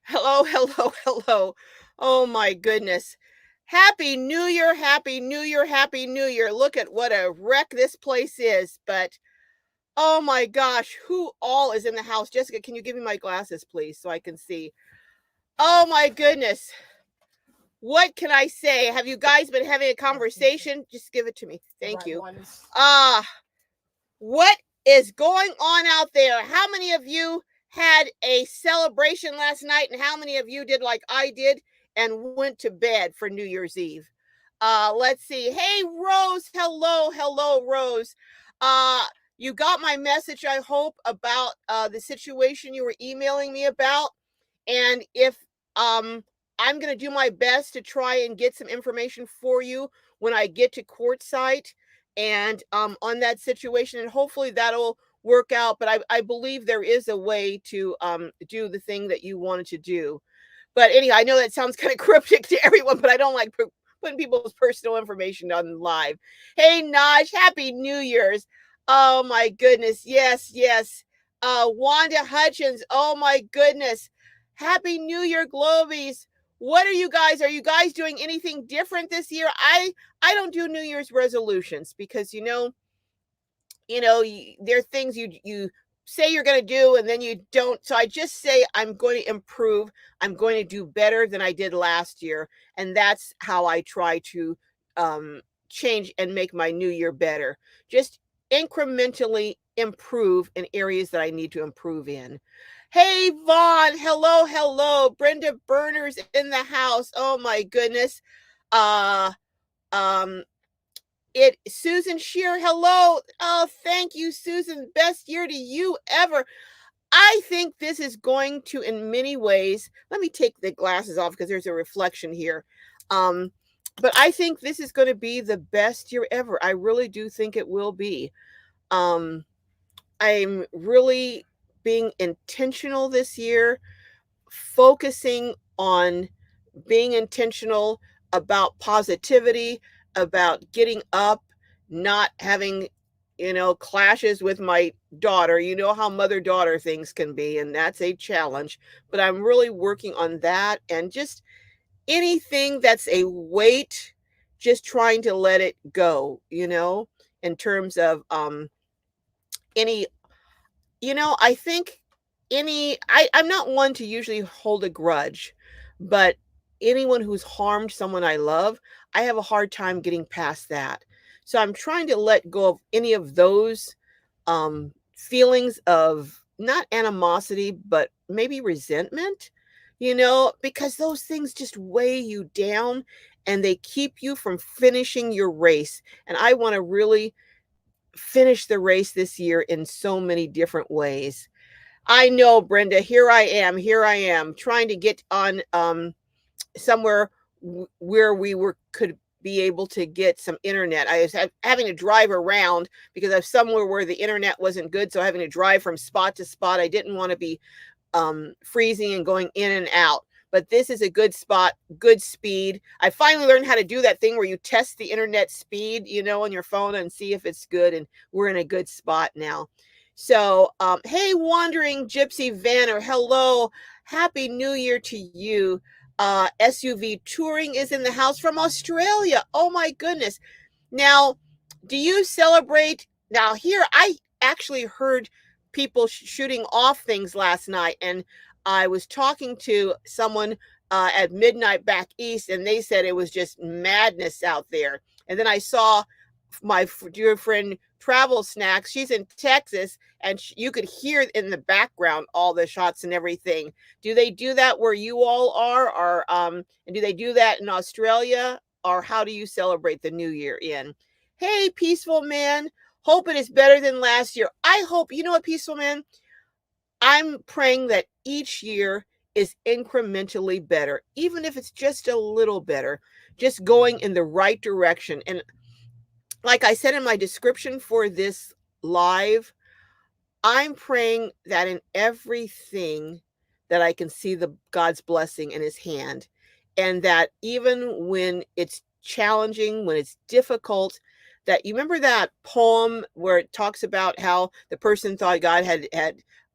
Hello, hello, hello. Oh my goodness. Happy New Year, Happy New Year, Happy New Year. Look at what a wreck this place is. But oh my gosh, who all is in the house? Jessica, can you give me my glasses, please, so I can see? Oh my goodness. What can I say? Have you guys been having a conversation? Just give it to me. Thank you. Ah, what is going on out there? How many of you had a celebration last night, and how many of you did like I did and went to bed for New Year's Eve? Let's see. Hey, Rose. Hello, hello, Rose. Uh, you got my message, I hope, about the situation you were emailing me about. And if I'm going to do my best to try and get some information for you when I get to court site and on that situation, and hopefully that'll work out. But I believe there is a way to do the thing that you wanted to do. But anyhow, I know that sounds kind of cryptic to everyone, but I don't like putting people's personal information on live. Hey, Naj, Happy New Year's. Oh, my goodness. Yes, yes. Wanda Hutchins. Oh, my goodness. Happy New Year, Glowbies. What are you guys? Are you guys doing anything different this year? I don't do New Year's resolutions because there are things you say you're going to do and then you don't. So I just say I'm going to improve. I'm going to do better than I did last year, and that's how I try to change and make my new year better. Just incrementally improve in areas that I need to improve in. Hey, Vaughn. Hello, hello. Brenda Burners in the house. Oh my goodness. Uh um Susan Shear, hello. Oh, thank you, Susan. Best year to you ever. I think this is going to, in many ways, let me take the glasses off because there's a reflection here. But I think this is going to be the best year ever. I really do think it will be. Um, I'm really being intentional this year, focusing on being intentional about positivity, about getting up, not having, clashes with my daughter. You know how mother daughter things can be, and that's a challenge. But I'm really working on that and just anything that's a weight, just trying to let it go, in terms of any I think I'm not one to usually hold a grudge, but anyone who's harmed someone I love, I have a hard time getting past that. So I'm trying to let go of any of those feelings of not animosity, but maybe resentment, because those things just weigh you down and they keep you from finishing your race. And I want to really finish the race this year in so many different ways. I know, Brenda. Here I am, trying to get on somewhere where could be able to get some internet. I was having to drive around because I was somewhere where the internet wasn't good, so having to drive from spot to spot. I didn't want to be freezing and going in and out. But this is a good spot, good speed. I finally learned how to do that thing where you test the internet speed, on your phone and see if it's good. And we're in a good spot now. So, hey, Wandering Gypsy Vanner, hello. Happy New Year to you. SUV Touring is in the house from Australia. Oh, my goodness. Now, do you celebrate? Now, here, I actually heard people shooting off things last night, and I was talking to someone at midnight back east, and they said it was just madness out there. And then I saw my dear friend Travel Snacks. She's in Texas, and you could hear in the background all the shots and everything. Do they do that where you all are, or and do they do that in Australia, or how do you celebrate the New Year in? Hey, Peaceful Man. Hope it is better than last year. I hope, you know what, Peaceful Man? I'm praying that each year is incrementally better, even if it's just a little better, just going in the right direction. And like I said in my description for this live, I'm praying that in everything that I can see the God's blessing in his hand, and that even when it's challenging, when it's difficult, that you remember that poem where it talks about how the person thought God had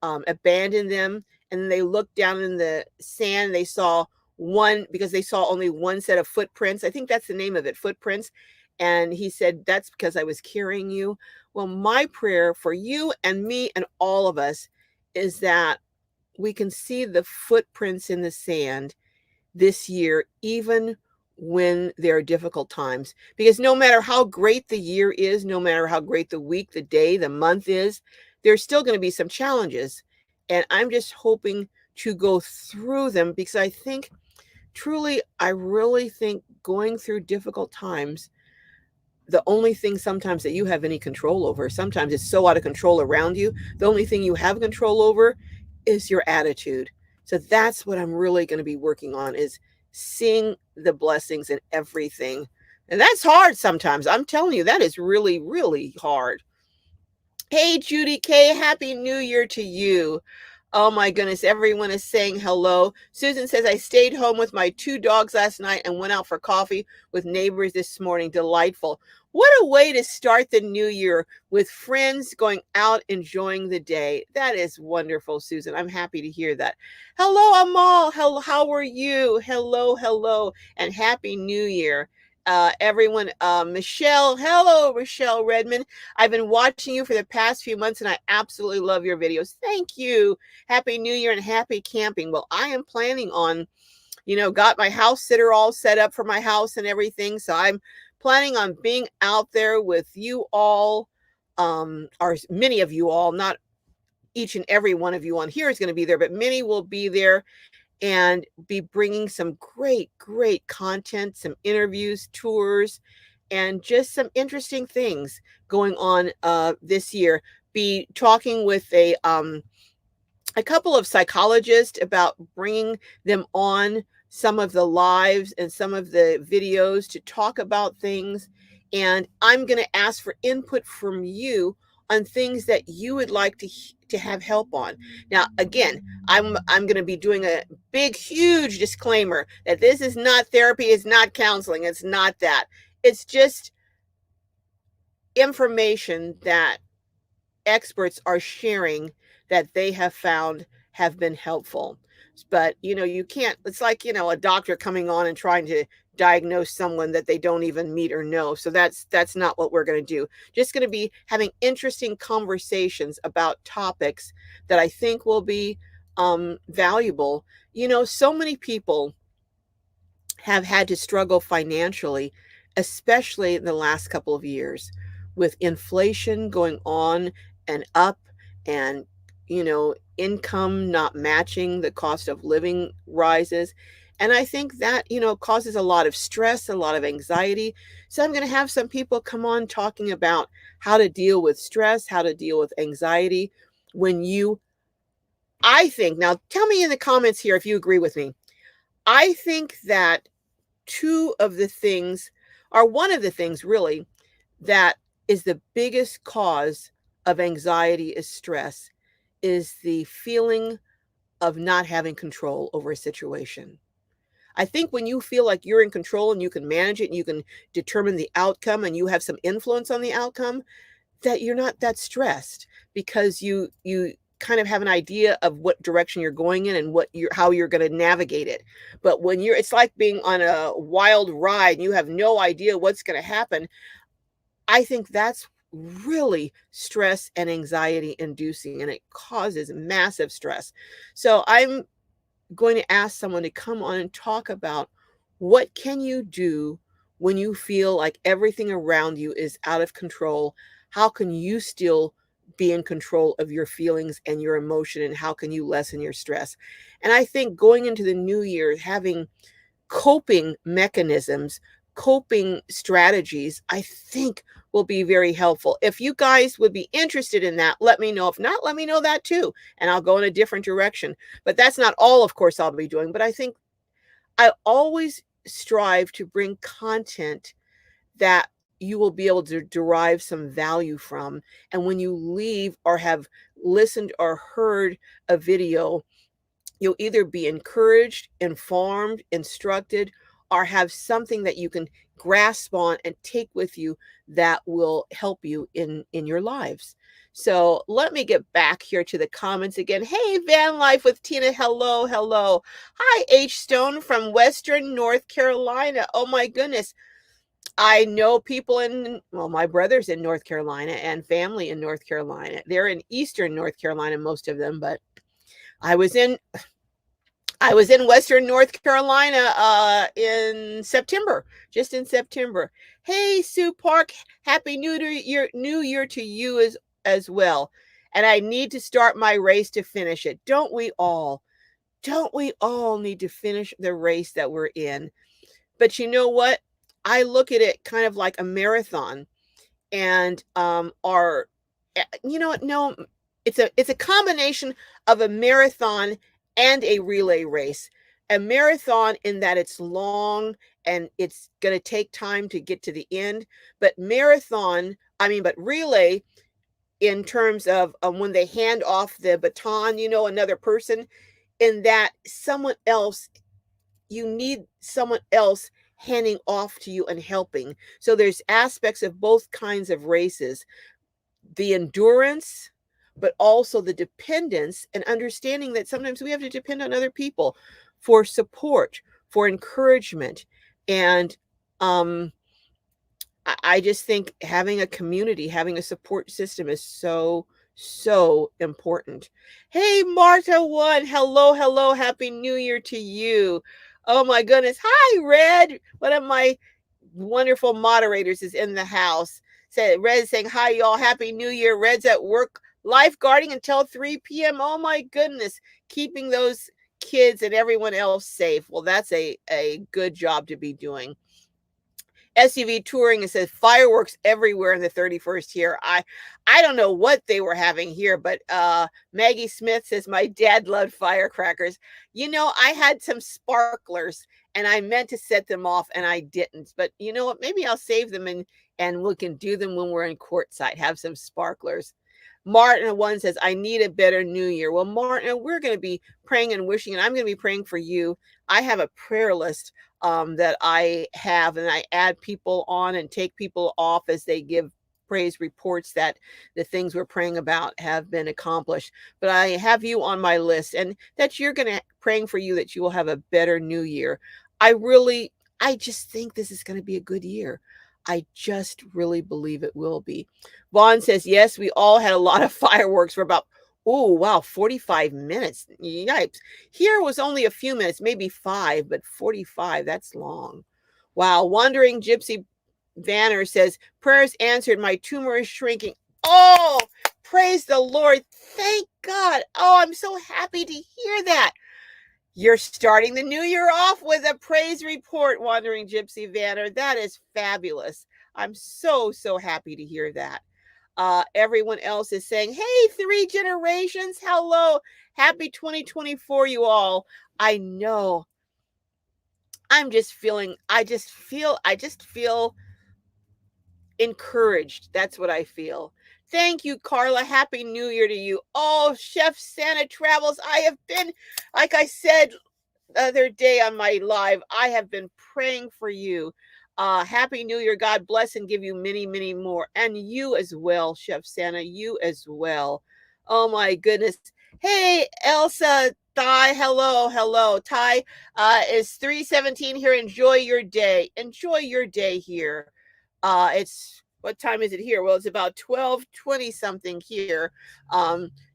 abandoned them, and they looked down in the sand. They saw one, because they saw only one set of footprints. I think that's the name of it, footprints. And he said, "That's because I was carrying you." Well, my prayer for you and me and all of us is that we can see the footprints in the sand this year, even when there are difficult times. Because no matter how great the year is, no matter how great the week, the day, the month is, there's still going to be some challenges. And I'm just hoping to go through them, because I think, truly, I really think going through difficult times, the only thing sometimes that you have any control over, sometimes it's so out of control around you, the only thing you have control over is your attitude. So that's what I'm really going to be working on, is seeing the blessings in everything. And that's hard sometimes. I'm telling you, that is really, really hard. Hey, Judy K, Happy New Year to you. Oh my goodness, everyone is saying hello. Susan says, I stayed home with my 2 dogs last night and went out for coffee with neighbors this morning. Delightful. What a way to start the new year, with friends, going out, enjoying the day. That is wonderful, Susan. I'm happy to hear that. Hello, Amal. How are you? Hello, hello, and Happy New Year. Everyone, Michelle. Hello, Michelle Redmond. I've been watching you for the past few months and I absolutely love your videos. Thank you. Happy New Year and happy camping. Well, I am planning on, got my house sitter all set up for my house and everything. So I'm planning on being out there with you all, or many of you all, not each and every one of you on here is going to be there, but many will be there and be bringing some great, great content, some interviews, tours, and just some interesting things going on this year. Be talking with a couple of psychologists about bringing them on some of the lives and some of the videos to talk about things. And I'm going to ask for input from you on things that you would like to have help on. Now, again, I'm going to be doing a big, huge disclaimer that this is not therapy, it's not counseling, it's not that. It's just information that experts are sharing that they have found have been helpful. But you can't, it's like a doctor coming on and trying to diagnose someone that they don't even meet or know. So that's not what we're going to do. Just going to be having interesting conversations about topics that I think will be valuable. So many people have had to struggle financially, especially in the last couple of years, with inflation going on and up, and income not matching the cost of living rises. And I think that causes a lot of stress, a lot of anxiety. So I'm going to have some people come on talking about how to deal with stress, how to deal with anxiety when I think, now tell me in the comments here if you agree with me. I think that one of the things really, that is the biggest cause of anxiety is stress, is the feeling of not having control over a situation. I think when you feel like you're in control and you can manage it and you can determine the outcome and you have some influence on the outcome, that you're not that stressed, because you kind of have an idea of what direction you're going in and how you're going to navigate it. But when it's like being on a wild ride and you have no idea what's going to happen. I think that's really stress and anxiety inducing, and it causes massive stress. So I'm going to ask someone to come on and talk about, what can you do when you feel like everything around you is out of control? How can you still be in control of your feelings and your emotion, and how can you lessen your stress? And I think going into the new year, having coping mechanisms, coping strategies, I think will be very helpful. If you guys would be interested in that, let me know. If not, let me know that too, and I'll go in a different direction. But that's not all, of course, I'll be doing. But I think I always strive to bring content that you will be able to derive some value from. And when you leave or have listened or heard a video, you'll either be encouraged, informed, instructed, or have something that you can grasp on and take with you that will help you in your lives. So let me get back here to the comments again. Hey, Van Life with Tina. Hello, hello. Hi, H Stone from Western North Carolina. Oh my goodness. I know people well, my brother's in North Carolina and family in North Carolina. They're in Eastern North Carolina, most of them, but I was in Western North Carolina in September, just in September. Hey, Sue Park, happy New Year to you as well. And I need to start my race to finish it. Don't we all? Don't we all need to finish the race that we're in? But you know what? I look at it kind of like a marathon, and our you know what? No, it's a combination of a marathon and a relay race. A marathon in that it's long and it's going to take time to get to the end, but but relay in terms of when they hand off the baton, another person, in that you need someone else handing off to you and helping. So there's aspects of both kinds of races, the endurance, but also the dependence, and understanding that sometimes we have to depend on other people for support, for encouragement. And I just think having a community, having a support system is so, so important. Hey, Marta One. Hello, hello. Happy New Year to you. Oh my goodness. Hi, Red. One of my wonderful moderators is in the house. Red is saying, hi, y'all. Happy New Year. Red's at work lifeguarding until 3 p.m. Oh my goodness. Keeping those kids and everyone else safe. Well, that's a good job to be doing. SUV touring, it says fireworks everywhere in the 31st here. I don't know what they were having here, but Maggie Smith says my dad loved firecrackers. I had some sparklers and I meant to set them off and I didn't. But you know what? Maybe I'll save them and we can do them when we're in courtside. Have some sparklers. Martin One says, I need a better New Year. Well, Martin, we're going to be praying and wishing, and I'm going to be praying for you. I have a prayer list that I have, and I add people on and take people off as they give praise reports that the things we're praying about have been accomplished. But I have you on my list, and that you're going to praying for you that you will have a better New Year. I just think this is going to be a good year. I just really believe it will be. Vaughn says, yes, we all had a lot of fireworks for about, oh, wow, 45 minutes. Yipes. Here was only a few minutes, maybe 5, but 45, that's long. Wow. Wandering Gypsy Vanner says, prayers answered. My tumor is shrinking. Oh, praise the Lord. Thank God. Oh, I'm so happy to hear that. You're starting the new year off with a praise report, Wandering Gypsy Vanner. That is fabulous. I'm so, so happy to hear that. Everyone else is saying, hey, 3 generations. Hello. Happy 2024, you all. I know. I just feel encouraged. That's what I feel. Thank you, Carla. Happy New Year to you. Oh, Chef Santa Travels. I have been, like I said the other day on my live, I have been praying for you. Happy New Year. God bless and give you many, many more. And you as well, Chef Santa. You as well. Oh my goodness. Hey, Elsa. Ty, hello, hello. Ty is 3:17 here. Enjoy your day. Enjoy your day here. It's what time is it here? Well, it's about 12:20 something here.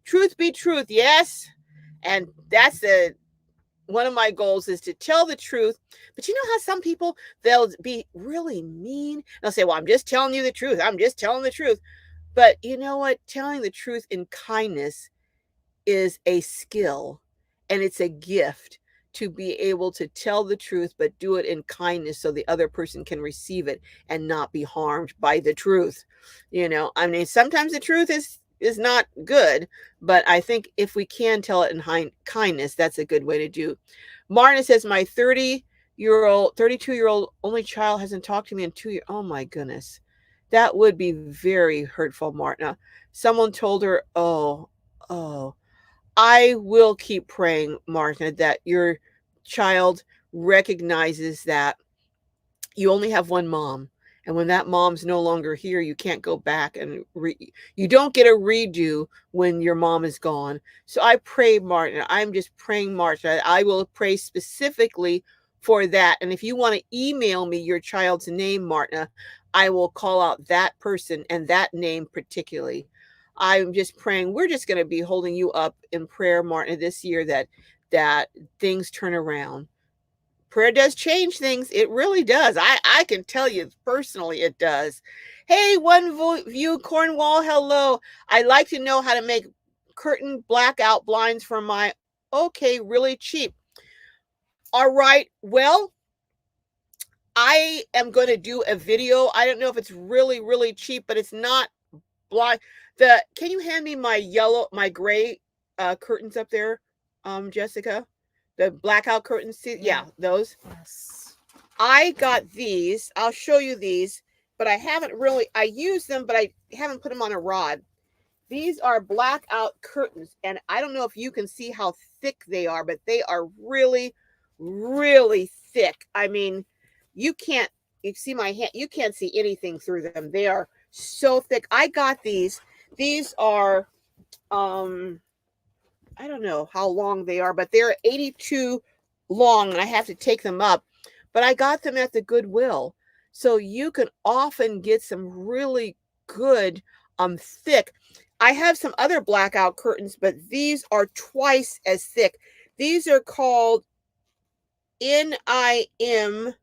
Truth be truth, yes. And that's one of my goals is to tell the truth. But you know how some people, they'll be really mean. They'll say, well, I'm just telling you the truth. I'm just telling the truth. But you know what? Telling the truth in kindness is a skill, and it's a gift to be able to tell the truth, but do it in kindness so the other person can receive it and not be harmed by the truth. I mean, sometimes the truth is not good, but I think if we can tell it in kindness, that's a good way to do. Marna says, my 32-year-old only child hasn't talked to me in 2 years. Oh my goodness. That would be very hurtful, Marna. Someone told her, oh, I will keep praying, Martha, that your child recognizes that you only have one mom And when that mom's no longer here, you can't go back and you don't get a redo when your mom is gone. So I pray, Martin. I'm just praying, Martin. I will pray specifically for that. And if you want to email me your child's name, Martina, I will call out that person and that name particularly. I'm just praying. We're just going to be holding you up in prayer, Martin, this year that things turn around. Prayer does change things. It really does. I can tell you personally it does. Hey, one view Cornwall, hello. I like to know how to make curtain blackout blinds for my okay, really cheap. All right. Well, I am going to do a video. I don't know if it's really, really cheap, but it's not blind. Can you hand me my gray curtains up there, Jessica? The blackout curtains. Yeah, those. Yes. I got these. I'll show you these, but I use them, but I haven't put them on a rod. These are blackout curtains, and I don't know if you can see how thick they are, but they are really, really thick. I mean, you see my hand, you can't see anything through them. They are so thick. I got these. These are, I don't know how long they are, but they're 82 long, and I have to take them up. But I got them at the Goodwill. So you can often get some really good, thick. I have some other blackout curtains, but these are twice as thick. These are called NIM.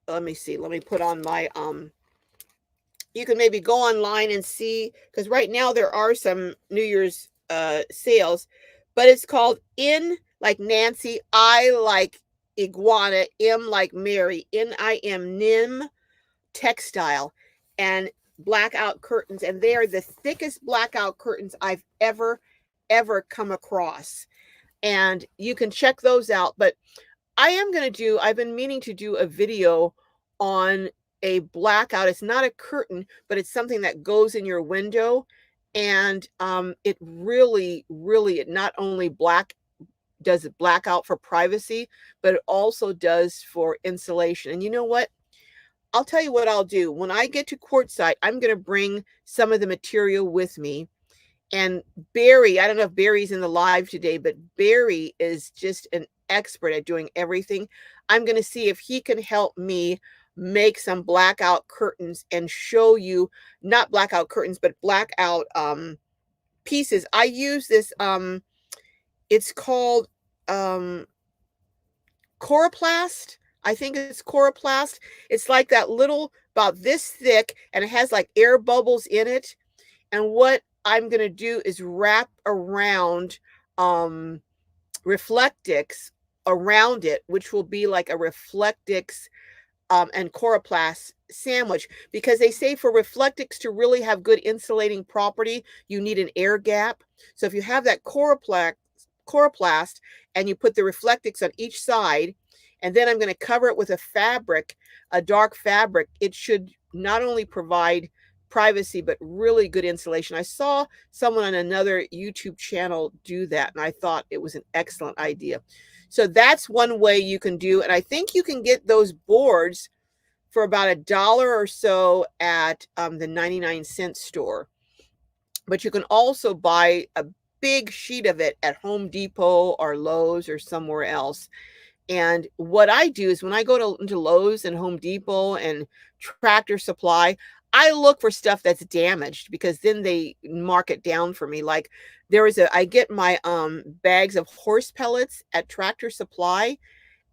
Let me see. Let me put on my you can maybe go online and see, because right now there are some New Year's sales, but it's called N like Nancy, I like iguana, M like Mary, NIM textile, and blackout curtains, and they are the thickest blackout curtains I've ever come across. And you can check those out. But I've been meaning to do a video on a blackout. It's not a curtain, but it's something that goes in your window. And it really, really, it not only does it blackout for privacy, but it also does for insulation. And you know what? I'll tell you what I'll do. When I get to Quartzsite, I'm going to bring some of the material with me. And Barry, I don't know if Barry's in the live today, but Barry is just an expert at doing everything. I'm going to see if he can help me make some blackout curtains and show you, not blackout curtains, but blackout pieces. I use this, it's called Coroplast. I think it's Coroplast. It's like that little, about this thick, and it has like air bubbles in it. And what I'm going to do is wrap around Reflectix around it, which will be like a Reflectix and Coroplast sandwich, because they say for Reflectix to really have good insulating property, you need an air gap. So if you have that Coroplast and you put the Reflectix on each side, and then I'm going to cover it with a fabric, a dark fabric, it should not only provide privacy, but really good insulation. I saw someone on another YouTube channel do that, and I thought it was an excellent idea. So that's one way you can do, and I think you can get those boards for about $1 or so at the 99-cent store. But you can also buy a big sheet of it at Home Depot or Lowe's or somewhere else. And what I do is when I go into Lowe's and Home Depot and Tractor Supply, I look for stuff that's damaged, because then they mark it down for me. Like I get my bags of horse pellets at Tractor Supply,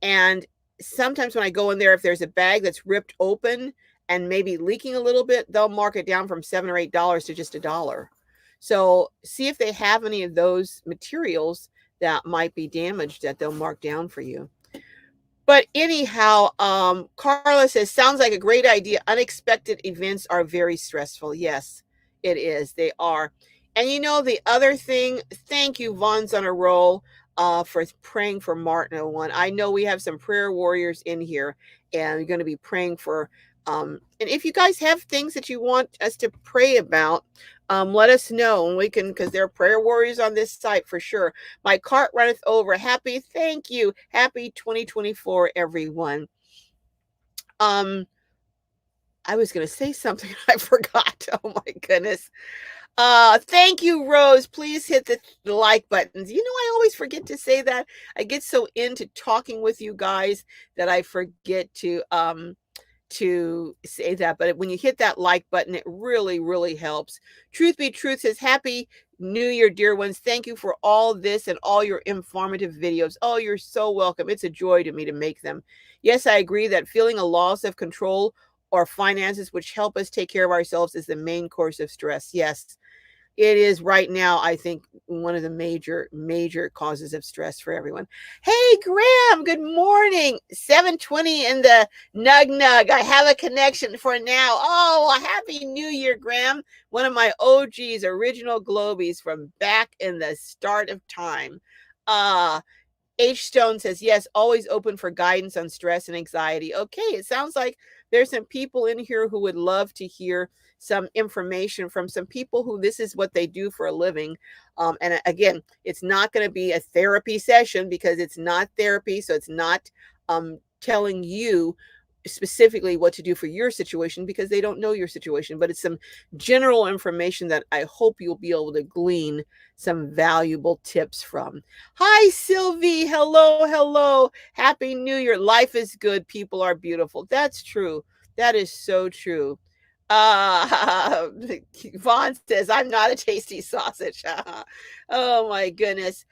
and sometimes when I go in there, if there's a bag that's ripped open and maybe leaking a little bit, they'll mark it down from $7 or $8 to just $1. So see if they have any of those materials that might be damaged that they'll mark down for you. But anyhow, Carla says, sounds like a great idea. Unexpected events are very stressful. Yes, it is. They are. And you know, the other thing, thank you, Vaughn's on a roll, for praying for Martin 01. I know we have some prayer warriors in here, and we're going to be praying for, and if you guys have things that you want us to pray about, let us know, and we can, because there are prayer warriors on this site for sure. My cart runneth over. Thank you. Happy 2024, everyone. I was going to say something. I forgot. Oh my goodness. Thank you, Rose. Please hit the like buttons. I always forget to say that. I get so into talking with you guys that I forget to say that. But when you hit that like button, it really, really helps. Truth Be Truth says, Happy New Year, dear ones. Thank you for all this and all your informative videos. Oh, you're so welcome. It's a joy to me to make them. Yes, I agree that feeling a loss of control or finances which help us take care of ourselves is the main cause of stress. Yes, it is right now, I think, one of the major causes of stress for everyone. Hey, Graham, good morning. 7:20 in the nug. I have a connection for now. Oh, happy New Year, Graham. One of my OGs, original Glowbies from back in the start of time. Uh, H. Stone says, yes, always open for guidance on stress and anxiety. Okay, it sounds like there's some people in here who would love to hear some information from some people who this is what they do for a living. And again, it's not going to be a therapy session because it's not therapy. So it's not telling you specifically what to do for your situation because they don't know your situation, but it's some general information that I hope you'll be able to glean some valuable tips from. Hi, Sylvie. Hello. Happy New Year. Life is good. People are beautiful. That's true. That is so true. Uh, Vaughn says, I'm not a tasty sausage. Oh my goodness.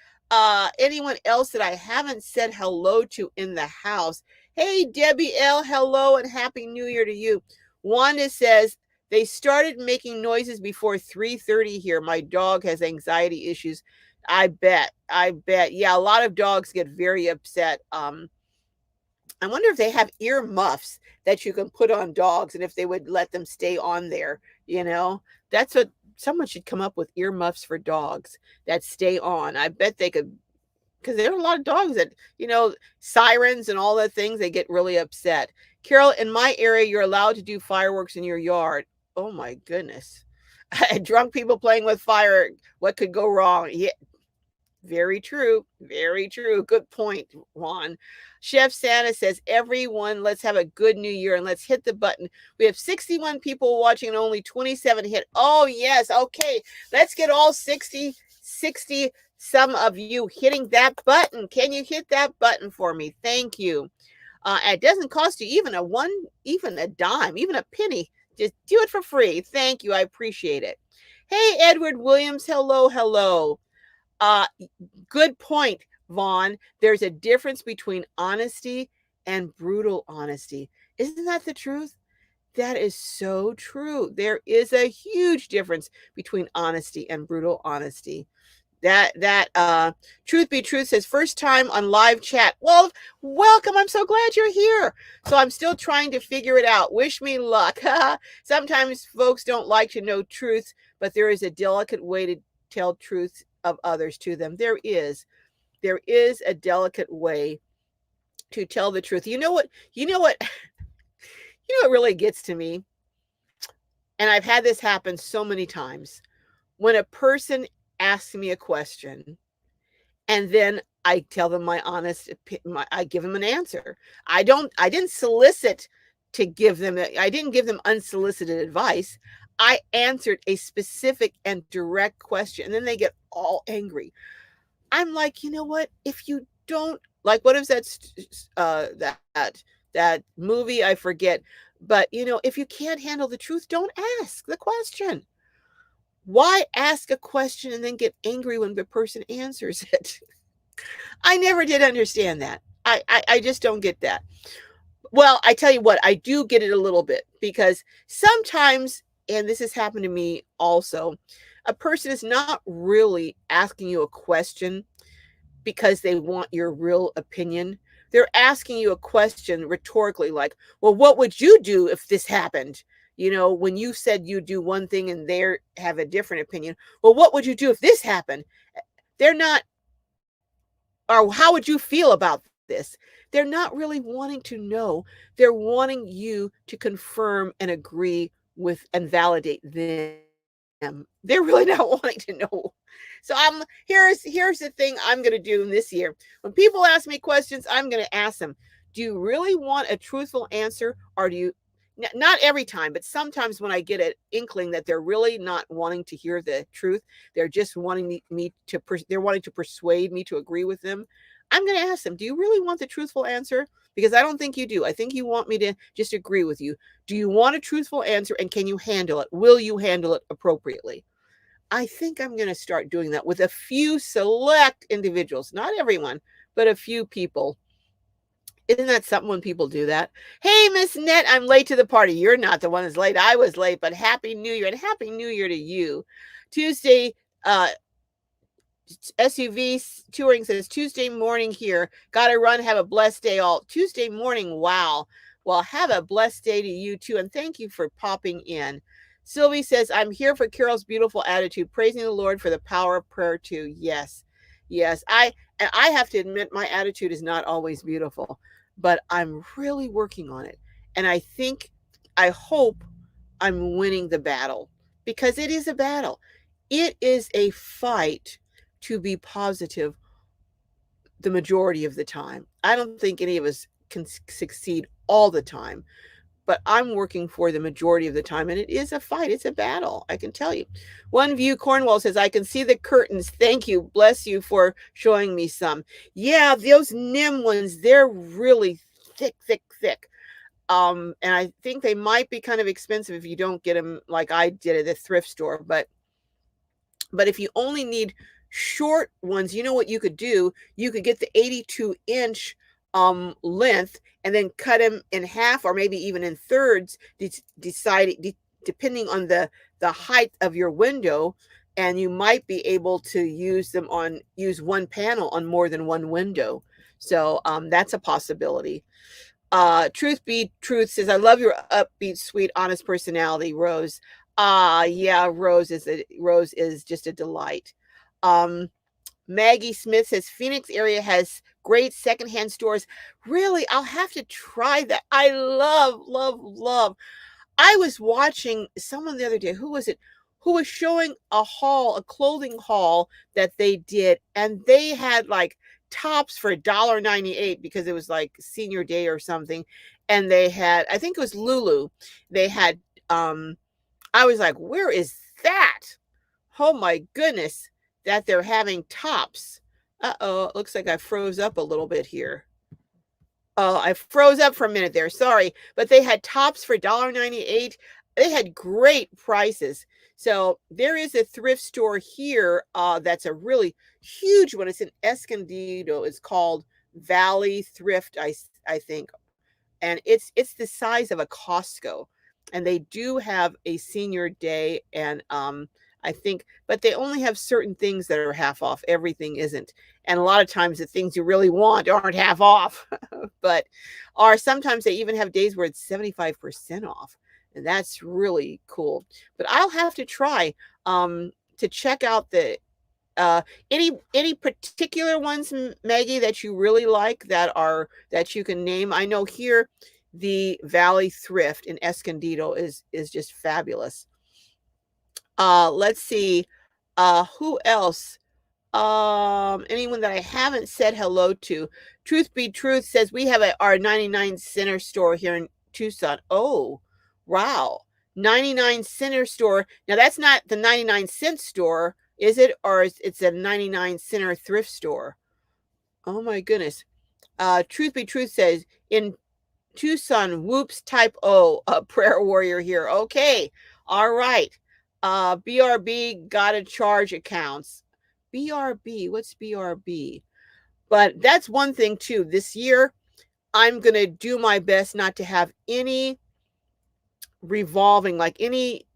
Anyone else that I haven't said hello to in the house? Hey, Debbie L, hello and happy New Year to you. Wanda says, they started making noises before 3:30 here. My dog has anxiety issues. I bet. Yeah, a lot of dogs get very upset. I wonder if they have ear muffs that you can put on dogs and if they would let them stay on there, you know? That's what someone should come up with, ear muffs for dogs that stay on. I bet they could, because there are a lot of dogs that, sirens and all the things, they get really upset. Carol, in my area, you're allowed to do fireworks in your yard. Oh my goodness. Drunk people playing with fire. What could go wrong? Yeah, very true. Very true. Good point, Juan. Chef Santa says, everyone, let's have a good new year and let's hit the button. We have 61 people watching and only 27 hit. Oh, yes. Okay. Let's get all 60 some of you hitting that button. Can you hit that button for me? Thank you. It doesn't cost you even a dime, even a penny. Just do it for free. Thank you. I appreciate it. Hey, Edward Williams. Hello. Uh, Good point, Vaughn. There's a difference between honesty and brutal honesty. Isn't that the truth? That is so true. There is a huge difference between honesty and brutal honesty. That Truth Be Truth says, first time on live chat. Well, welcome. I'm so glad you're here. So I'm still trying to figure it out. Wish me luck. Sometimes folks don't like to know truth, but there is a delicate way to tell truth of others to them. There is a delicate way to tell the truth. You know what? What really gets to me, and I've had this happen so many times, when a person asks me a question and then I tell them my honest I give them an answer. I didn't solicit to give them, I didn't give them unsolicited advice. I answered a specific and direct question, and then they get all angry. I'm like, you know what? If you don't like, what is that movie? I forget. But if you can't handle the truth, don't ask the question. Why ask a question and then get angry when the person answers it? I never did understand that. I just don't get that. Well, I tell you what, I do get it a little bit, because sometimes, and this has happened to me also, a person is not really asking you a question because they want your real opinion. They're asking you a question rhetorically, like, well, what would you do if this happened? When you said you do one thing and they have a different opinion. Well, what would you do if this happened? They're not, or how would you feel about this? They're not really wanting to know. They're wanting you to confirm and agree with and validate them. They're really not wanting to know. So here's the thing I'm going to do this year. When people ask me questions, I'm going to ask them, do you really want a truthful answer, or do you not every time, but sometimes when I get an inkling that they're really not wanting to hear the truth, they're just wanting me to, they're wanting to persuade me to agree with them. I'm going to ask them, do you really want the truthful answer? Because I don't think you do. I think you want me to just agree with you. Do you want a truthful answer, and can you handle it? Will you handle it appropriately? I think I'm going to start doing that with a few select individuals, not everyone, but a few people. Isn't that something when people do that? Hey, Miss Net, I'm late to the party. You're not the one that's late. I was late, but Happy New Year, and Happy New Year to you. Tuesday, SUV touring says Tuesday morning here. Gotta run. Have a blessed day all. Tuesday morning. Wow. Well, have a blessed day to you too. And thank you for popping in. Sylvie says, I'm here for Carol's beautiful attitude, praising the Lord for the power of prayer too. Yes. Yes. I have to admit my attitude is not always beautiful, but I'm really working on it. And I hope I'm winning the battle, because it is a battle. It is a fight to be positive the majority of the time. I don't think any of us can succeed all the time, but I'm working for the majority of the time, and it is a fight. It's a battle, I can tell you. One View Cornwall says, I can see the curtains. Thank you. Bless you for showing me some. Yeah, those NIM ones, they're really thick, thick, thick. And I think they might be kind of expensive if you don't get them like I did at the thrift store, but if you only need short ones, you know what you could do? You could get the 82-inch length and then cut them in half, or maybe even in thirds, depending on the height of your window, and you might be able to use one panel on more than one window. So that's a possibility. Truth Be Truth says, I love your upbeat, sweet, honest personality, Rose. Yeah, Rose is just a delight. Maggie Smith says, Phoenix area has great secondhand stores. Really, I'll have to try that. I love, love, love. I was watching someone the other day. Who was it? Who was showing a clothing haul that they did, and they had like tops for $1.98 because it was like senior day or something. And they had, I think it was Lulu. They had, I was like, where is that? Oh my goodness, that they're having tops. Uh-oh, it looks like I froze up a little bit here. Oh, I froze up for a minute there. Sorry. But they had tops for $1.98. They had great prices. So there is a thrift store here that's a really huge one. It's in Escondido. It's called Valley Thrift, I think. And it's the size of a Costco. And they do have a senior day, and I think, but they only have certain things that are half off. Everything isn't. And a lot of times the things you really want aren't half off, but sometimes they even have days where it's 75% off. And that's really cool. But I'll have to try to check out the any particular ones, Maggie, that you really like that you can name. I know here the Valley Thrift in Escondido is just fabulous. Let's see. Who else? Anyone that I haven't said hello to. Truth Be Truth says, we have our 99 center store here in Tucson. Oh, wow. 99 center store. Now that's not the 99-cent store, is it? Or it's a 99 center thrift store? Oh my goodness. Truth Be Truth says, in Tucson, whoops, type O, a prayer warrior here. Okay. All right. BRB gotta charge accounts. BRB, what's BRB? But that's one thing too. This year, I'm going to do my best not to have any revolving, like any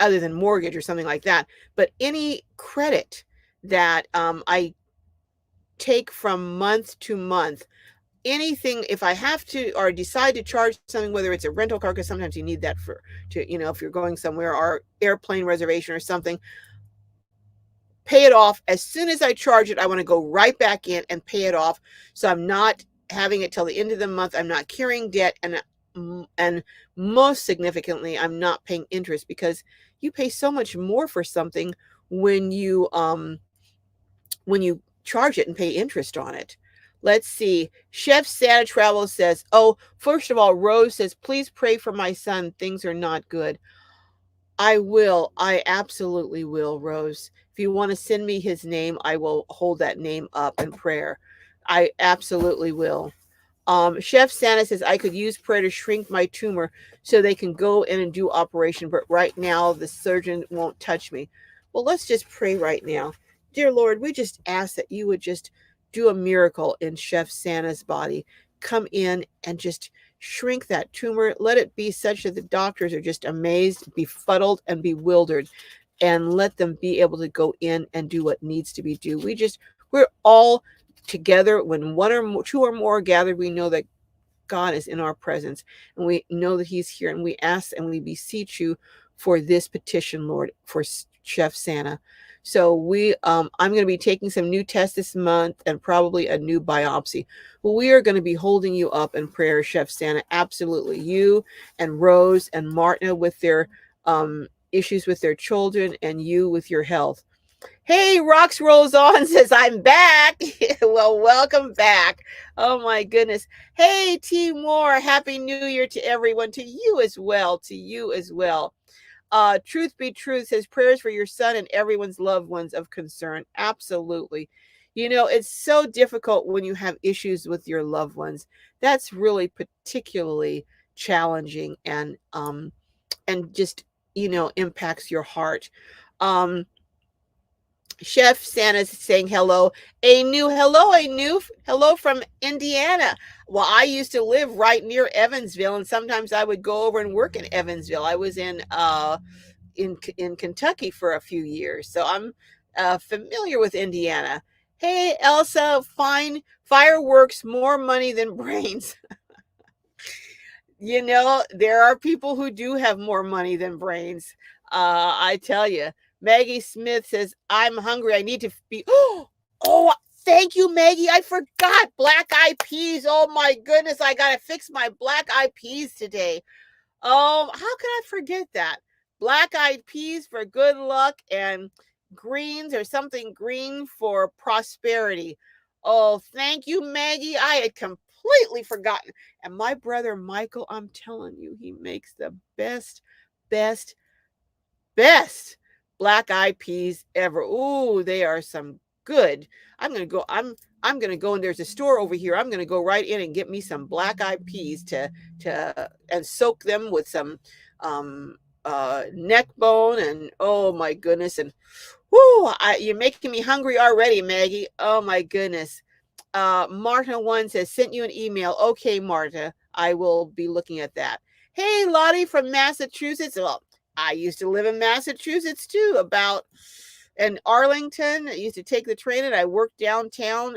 other than mortgage or something like that, but any credit that I take from month to month. Anything, if I have to or decide to charge something, whether it's a rental car, because sometimes you need that if you're going somewhere, or airplane reservation or something, pay it off. As soon as I charge it, I want to go right back in and pay it off. So I'm not having it till the end of the month. I'm not carrying debt. And most significantly, I'm not paying interest, because you pay so much more for something when you charge it and pay interest on it. Let's see. Chef Santa Travel says, oh, first of all, Rose says, please pray for my son. Things are not good. I will. I absolutely will, Rose. If you want to send me his name, I will hold that name up in prayer. I absolutely will. Chef Santa says I could use prayer to shrink my tumor so they can go in and do operation, but right now the surgeon won't touch me. Well, let's just pray right now. Dear Lord, we just ask that you would just do a miracle in Chef Santa's body. Come in and just shrink that tumor. Let it be such that the doctors are just amazed, befuddled, and bewildered, and let them be able to go in and do what needs to be done. We're all together when one or more, two or more are gathered. We know that God is in our presence, and we know that he's here, and we ask and we beseech you for this petition, Lord, for Chef Santa. So I'm going to be taking some new tests this month and probably a new biopsy. Well, we are going to be holding you up in prayer, Chef Santa. Absolutely. You and Rose and Martina with their issues with their children, and you with your health. Hey, Rocks Rolls On says, I'm back. Well, welcome back. Oh, my goodness. Hey, T. Moore, Happy New Year to everyone. To you as well. To you as well. Truth Be Truth says, prayers for your son and everyone's loved ones of concern. Absolutely. You know, it's so difficult when you have issues with your loved ones. That's really particularly challenging and just, impacts your heart. Chef Santa's saying hello. A new hello from Indiana. Well, I used to live right near Evansville, and sometimes I would go over and work in Evansville. I was in Kentucky for a few years, so I'm familiar with Indiana. Hey, Elsa, fine fireworks, more money than brains. There are people who do have more money than brains. I tell you. Maggie Smith says, I'm hungry. I need to be. Oh, thank you, Maggie. I forgot black eyed peas. Oh, my goodness. I got to fix my black eyed peas today. How could I forget that? Black eyed peas for good luck and greens or something green for prosperity. Oh, thank you, Maggie. I had completely forgotten. And my brother Michael, I'm telling you, he makes the best, best, best black eyed peas ever. Ooh, they are some good. I'm gonna go. I'm gonna go and there's a store over here. I'm gonna go right in and get me some black eyed peas to and soak them with some neck bone and oh my goodness and whoo, you're making me hungry already, Maggie. Oh my goodness. Marta one says, sent you an email. Okay, Marta, I will be looking at that. Hey, Lottie from Massachusetts. Well, I used to live in Massachusetts too, about in Arlington. I used to take the train and I worked downtown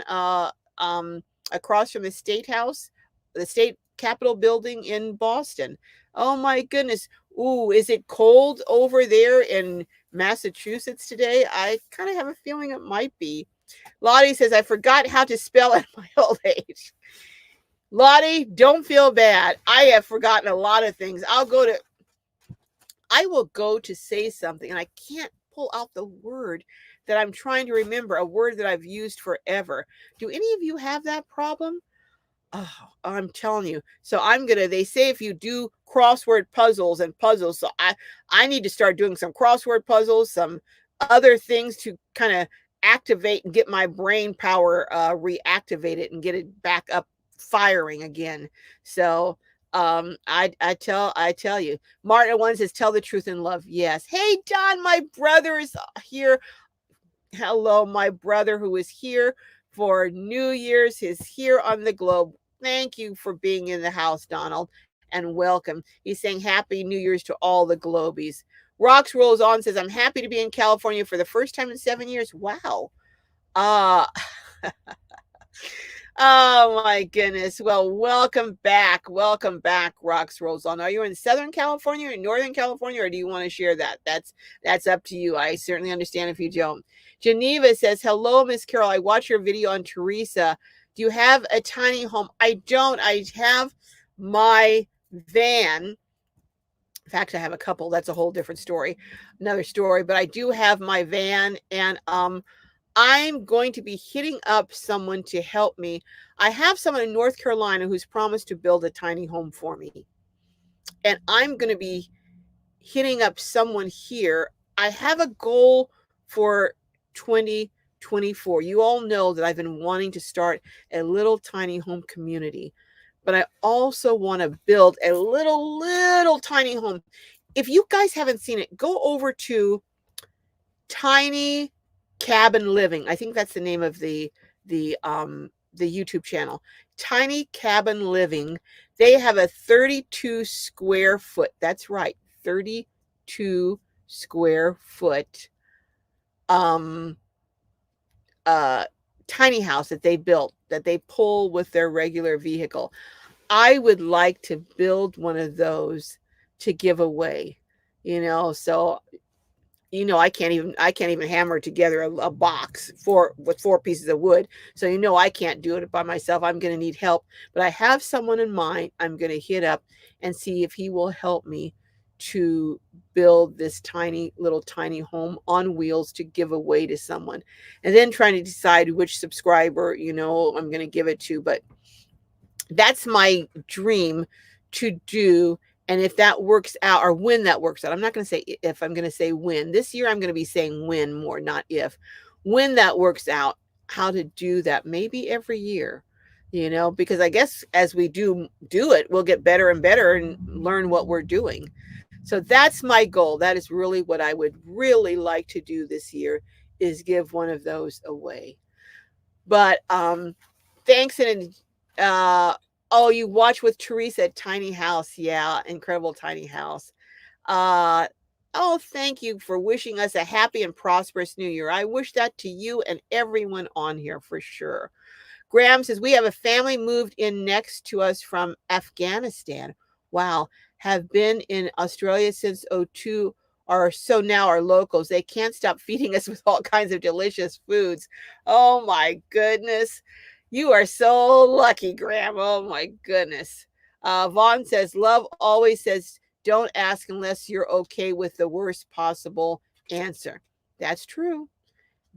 across from the State House, the State Capitol building in Boston. Oh my goodness. Ooh, is it cold over there in Massachusetts today? I kind of have a feeling it might be. Lottie says, I forgot how to spell at my old age. Lottie, don't feel bad. I have forgotten a lot of things. I will go to say something and I can't pull out the word that I'm trying to remember, a word that I've used forever. Do any of you have that problem? Oh, I'm telling you. So they say if you do crossword puzzles, so I need to start doing some crossword puzzles, some other things to kind of activate and get my brain power reactivated and get it back up firing again. So I tell you. Martin one says, tell the truth in love. Yes. Hey, Don, my brother is here. Hello, my brother who is here for New Year's is here on the globe. Thank you for being in the house, Donald, and welcome. He's saying Happy New Year's to all the Globies. Rocks Rolls On says, I'm happy to be in California for the first time in 7 years. Wow. Uh, oh my goodness. Well, welcome back. Welcome back, Rocks Rolls On. Are you in Southern California or Northern California, or do you want to share that? That's up to you. I certainly understand if you don't. Geneva says, hello, Miss Carol. I watched your video on Teresa. Do you have a tiny home? I don't. I have my van. In fact, I have a couple. That's a whole different story, another story. But I do have my van, and I'm going to be hitting up someone to help me. I have someone in North Carolina who's promised to build a tiny home for me. And I'm going to be hitting up someone here. I have a goal for 2024. You all know that I've been wanting to start a little tiny home community, but I also want to build a little tiny home. If you guys haven't seen it, go over to Tiny Cabin Living. I think that's the name of the YouTube channel. Tiny Cabin Living. They have a 32 square foot. That's right. 32 square foot um tiny house that they built, that they pull with their regular vehicle. I would like to build one of those to give away, so I can't even hammer together a box with 4 pieces of wood. So I can't do it by myself. I'm going to need help, but I have someone in mind. I'm going to hit up and see if he will help me to build this tiny home on wheels to give away to someone, and then trying to decide which subscriber I'm going to give it to. But that's my dream to do. And if that works out, or when that works out, I'm not going to say if, I'm going to say when. This year I'm going to be saying when more, not if. When that works out, how to do that, maybe every year, because I guess as we do it, we'll get better and better and learn what we're doing. So that's my goal. That is really what I would really like to do this year, is give one of those away. But thanks. And oh, you watch with Teresa at Tiny House. Yeah, incredible tiny house. uh oh, thank you for wishing us a happy and prosperous new year. I wish that to you and everyone on here for sure. Graham says, we have a family moved in next to us from Afghanistan. Wow. Have been in Australia since '02, or so now are locals. They can't stop feeding us with all kinds of delicious foods. Oh my goodness. You are so lucky, Graham. Oh my goodness. Vaughn says, love always says, don't ask unless you're okay with the worst possible answer. That's true.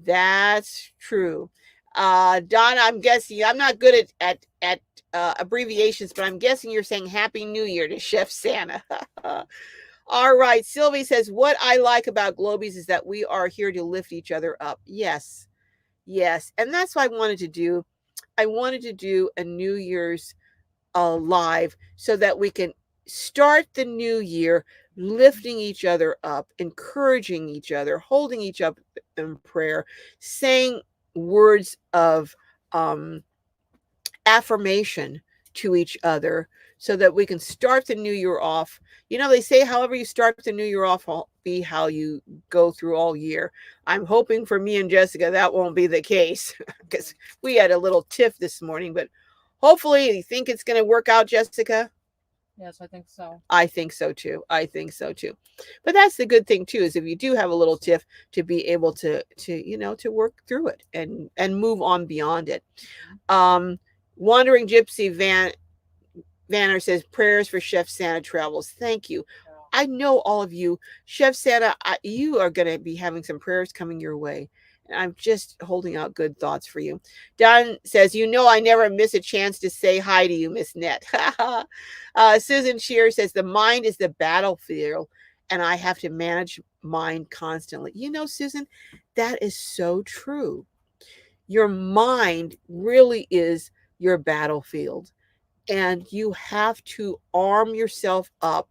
That's true. Donna, I'm guessing, I'm not good at abbreviations, but I'm guessing you're saying Happy New Year to Chef Santa. All right. Sylvie says, what I like about Glowbies is that we are here to lift each other up. Yes. Yes. And that's what I wanted to do. I wanted to do a New Year's live so that we can start the new year lifting each other up, encouraging each other, holding each other in prayer, saying words of affirmation to each other, so that we can start the new year off. They say, however you start the new year off will be how you go through all year. I'm hoping for me and Jessica that won't be the case, because we had a little tiff this morning, but hopefully, you think it's going to work out, Jessica? Yes, I think so. I think so too. I think so too. But that's the good thing too, is if you do have a little tiff, to be able to work through it and move on beyond it. Wandering Gypsy Vanner says, prayers for Chef Santa travels. Thank you. I know all of you, Chef Santa, you are going to be having some prayers coming your way. And I'm just holding out good thoughts for you. Don says, I never miss a chance to say hi to you, Miss Net. Susan Shear says, the mind is the battlefield, and I have to manage mine constantly. Susan, that is so true. Your mind really is your battlefield, and you have to arm yourself up,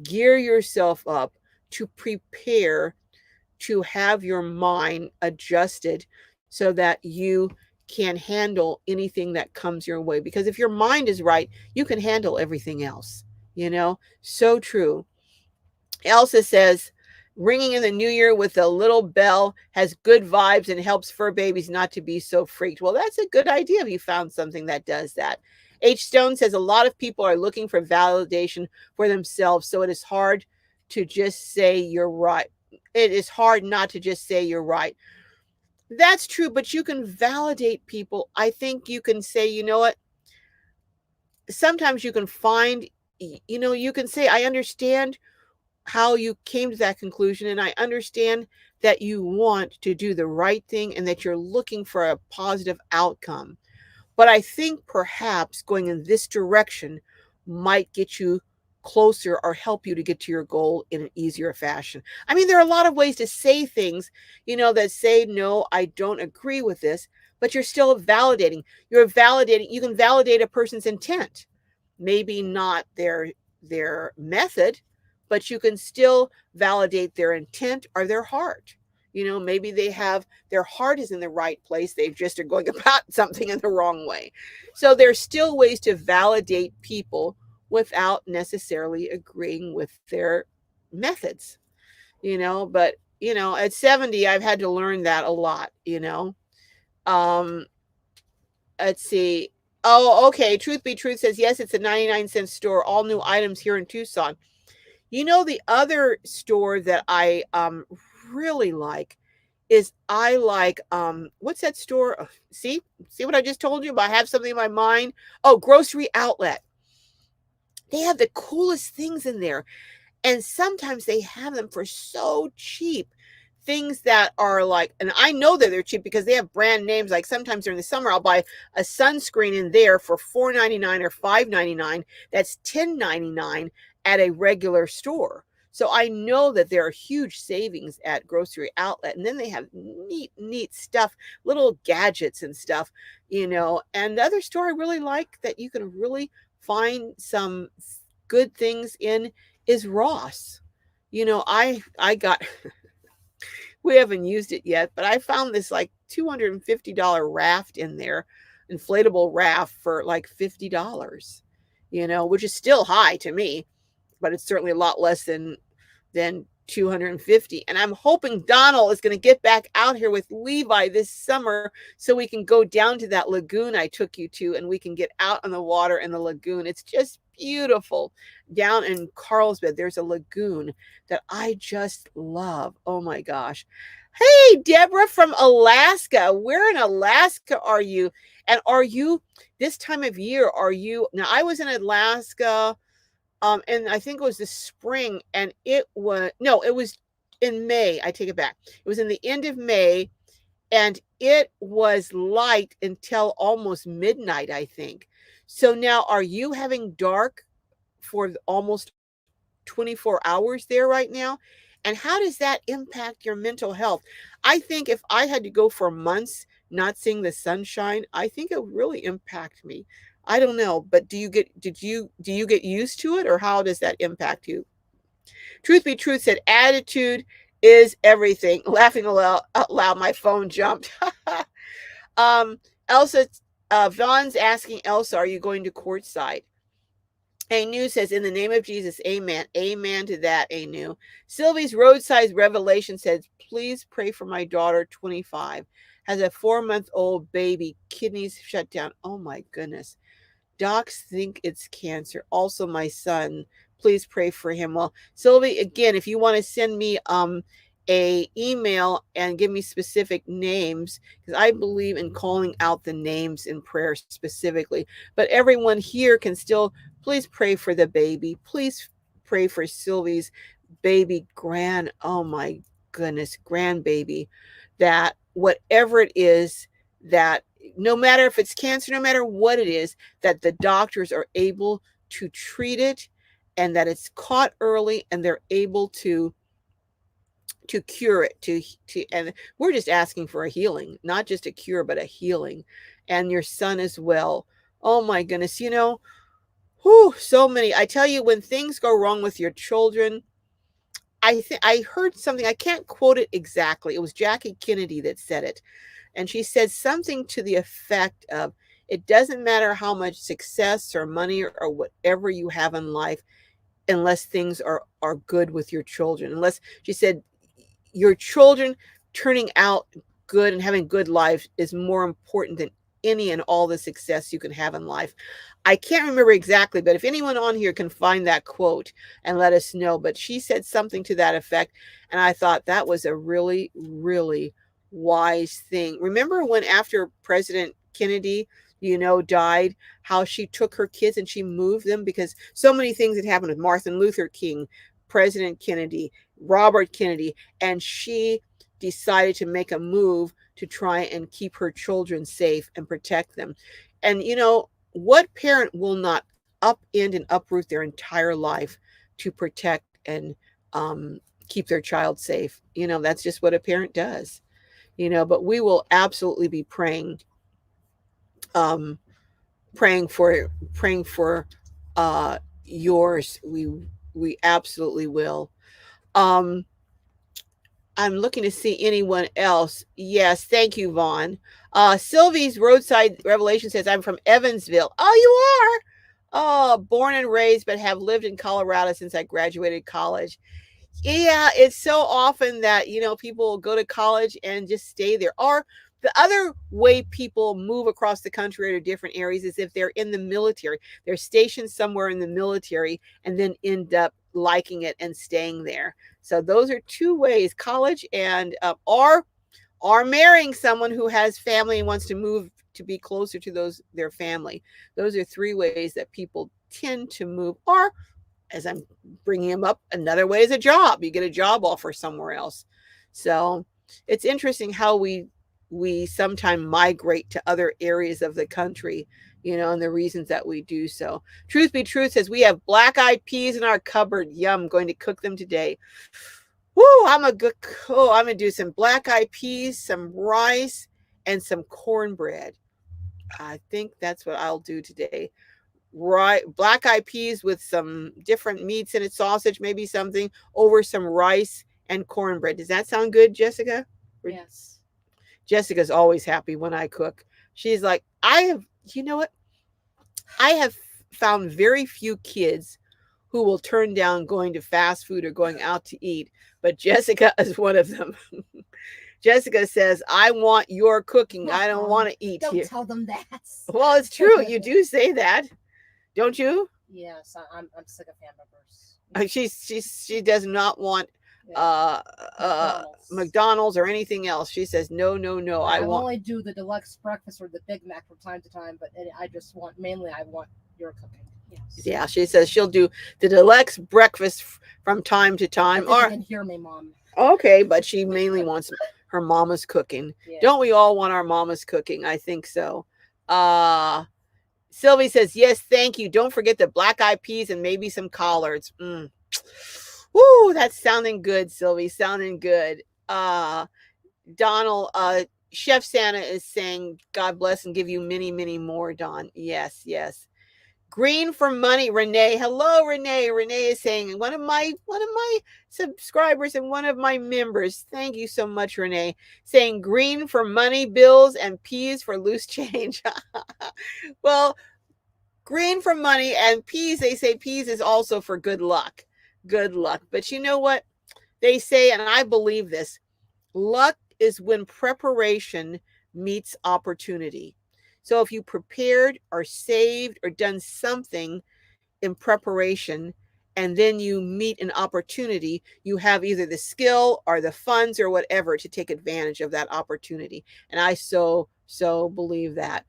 gear yourself up to prepare to have your mind adjusted so that you can handle anything that comes your way. Because if your mind is right, you can handle everything else. So true. Elsa says, ringing in the new year with a little bell has good vibes and helps fur babies not to be so freaked. Well, that's a good idea if you found something that does that. H. Stone says, a lot of people are looking for validation for themselves, so it is hard to just say you're right. It is hard not to just say you're right. That's true, but you can validate people. I think you can say, what? Sometimes you can find, you can say, I understand how you came to that conclusion, and I understand that you want to do the right thing and that you're looking for a positive outcome. But I think perhaps going in this direction might get you closer or help you to get to your goal in an easier fashion. I mean, there are a lot of ways to say things, that say, no, I don't agree with this, but you're still validating. You can validate a person's intent, maybe not their method, but you can still validate their intent or their heart. Maybe their heart is in the right place, they just are going about something in the wrong way. So there's still ways to validate people without necessarily agreeing with their methods. But at 70 I've had to learn that a lot. um Let's see. Oh, okay. Truth Be Truth says, yes, it's a 99-cent store. All new items here in Tucson. The other store that I really like is I like what's that store? See what I just told you about? I have something in my mind. Oh, Grocery Outlet. They have the coolest things in there. And sometimes they have them for so cheap. Things that are like, and I know that they're cheap because they have brand names. Like sometimes during the summer, I'll buy a sunscreen in there for $4.99 or $5.99. That's $10.99 at a regular store. So I know that there are huge savings at Grocery Outlet. And then they have neat stuff, little gadgets and stuff. And the other store I really like that you can really find some good things in is Ross. I got we haven't used it yet, but I found this like $250 raft in there, inflatable raft for like $50, which is still high to me, but it's certainly a lot less than 250. And I'm hoping Donald is going to get back out here with Levi this summer so we can go down to that lagoon I took you to and we can get out on the water in the lagoon. It's just beautiful. Down in Carlsbad, there's a lagoon that I just love. Oh my gosh. Hey, Deborah from Alaska. Where in Alaska are you? And are you this time of year? Now I was in Alaska and I think it was the spring, and it was in May. I take it back. It was in the end of May, and it was light until almost midnight, I think. So now, are you having dark for almost 24 hours there right now? And how does that impact your mental health? I think if I had to go for months not seeing the sunshine, I think it would really impact me. I don't know, but do you get used to it, or how does that impact you? Truth Be Truth said attitude is everything. Laughing out loud, my phone jumped. Elsa, Vaughn's asking Elsa, are you going to courtside? Anu says, in the name of Jesus, amen. Amen to that, Anu. Sylvie's roadside revelation says, please pray for my daughter, 25, has a 4-month-old baby, kidneys shut down. Oh my goodness. Docs think it's cancer. Also, my son, please pray for him. Well, Sylvie, again, if you want to send me a email and give me specific names, because I believe in calling out the names in prayer specifically. But everyone here can still please pray for the baby. Please pray for Sylvie's baby oh my goodness, grandbaby, that whatever it is, that no matter if it's cancer, no matter what it is, that the doctors are able to treat it and that it's caught early and they're able to cure it, and we're just asking for a healing, not just a cure, but a healing. And your son as well. Oh my goodness, so many. I tell you, when things go wrong with your children, I heard something, I can't quote it exactly. It was Jackie Kennedy that said it. And she said something to the effect of, it doesn't matter how much success or money or whatever you have in life, unless things are good with your children. Unless, she said, your children turning out good and having good life is more important than any and all the success you can have in life. I can't remember exactly, but if anyone on here can find that quote and let us know. But she said something to that effect. And I thought that was a really, really wise thing. Remember when after President Kennedy, died, how she took her kids and she moved them because so many things had happened with Martin Luther King, President Kennedy, Robert Kennedy, and she decided to make a move to try and keep her children safe and protect them. And what parent will not upend and uproot their entire life to protect and keep their child safe? That's just what a parent does. But we will absolutely be um, praying for uh, yours. We absolutely will. Um, I'm looking to see anyone else. Yes, thank you, Vaughn. Sylvie's Roadside Revelation says, I'm from Evansville. Oh, you are? Oh, born and raised, but have lived in Colorado since I graduated college. Yeah, it's so often that, people go to college and just stay there. Or the other way people move across the country or to different areas is if they're in the military. They're stationed somewhere in the military and then end up liking it and staying there. So those are two ways: college and or marrying someone who has family and wants to move to be closer to their family. Those are three ways that people tend to move. Or, as I'm bringing them up, another way is a job. You get a job offer somewhere else. So it's interesting how we sometimes migrate to other areas of the country, and the reasons that we do so. Truth Be Truth says, we have black-eyed peas in our cupboard. Yum, going to cook them today. Woo, I'm gonna do some black-eyed peas, some rice, and some cornbread. I think that's what I'll do today. Right, black-eyed peas with some different meats in it, sausage, maybe something, over some rice and cornbread. Does that sound good, Jessica? Yes. Jessica's always happy when I cook. She's like, you know what? I have found very few kids who will turn down going to fast food or going out to eat, but Jessica is one of them. Jessica says, I want your cooking. I don't want to eat Don't here. tell them that. Well, it's true. You do say that, don't you? Yes, I'm sick of hamburgers. She does not want McDonald's or anything else. She says no. I only do the deluxe breakfast or the Big Mac from time to time, but I just want I want your cooking. Yes. Yeah, she says she'll do the deluxe breakfast from time to time. Or you can hear me, Mom. Okay, but she mainly wants her mama's cooking. Yeah. Don't we all want our mama's cooking? I think so. Sylvie says, yes, thank you. Don't forget the black-eyed peas and maybe some collards. Woo, that's sounding good, Sylvie. Sounding good. Donald, Chef Santa is saying, God bless and give you many, many more, Don. Yes. Green for money, Renee. Hello, Renee. Renee is saying, one of my subscribers and one of my members. Thank you so much, Renee. Saying green for money bills and peas for loose change. Well, green for money and peas, they say peas is also for good luck. Good luck. But you know what? They say, and I believe this, luck is when preparation meets opportunity. So if you prepared or saved or done something in preparation and then you meet an opportunity, you have either the skill or the funds or whatever to take advantage of that opportunity. And I so believe that.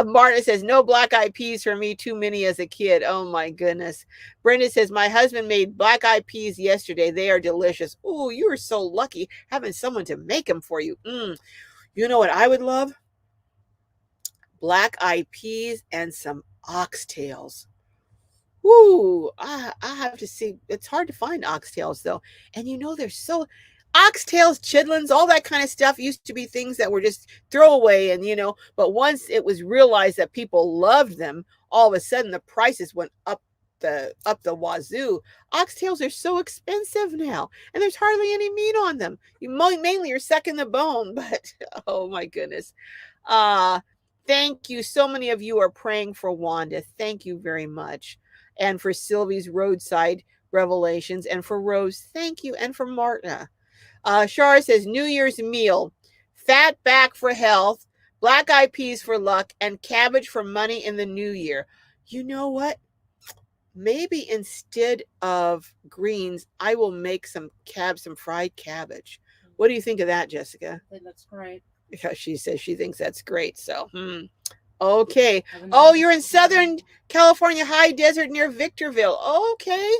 Marta says, no black-eyed peas for me, too many as a kid. Oh my goodness. Brenda says, my husband made black-eyed peas yesterday. They are delicious. Oh, you are so lucky having someone to make them for you. You know what I would love? Black-eyed peas and some oxtails. Woo, I have to see. It's hard to find oxtails though. And they're so oxtails, chitlins, all that kind of stuff used to be things that were just throwaway. And but once it was realized that people loved them, all of a sudden the prices went up the wazoo. Oxtails are so expensive now, and there's hardly any meat on them. You mainly are sucking the bone, but oh my goodness. Thank you. So many of you are praying for Wanda. Thank you very much. And for Sylvie's Roadside Revelations, and for Rose, thank you. And for Marta. Shara says, New Year's meal, fat back for health, black-eyed peas for luck, and cabbage for money in the new year. You know what? Maybe instead of greens, I will make some fried cabbage. What do you think of that, Jessica? I think that's great. Yeah, she says she thinks that's great. So, okay. Oh, you're in Southern California, high desert near Victorville. Okay.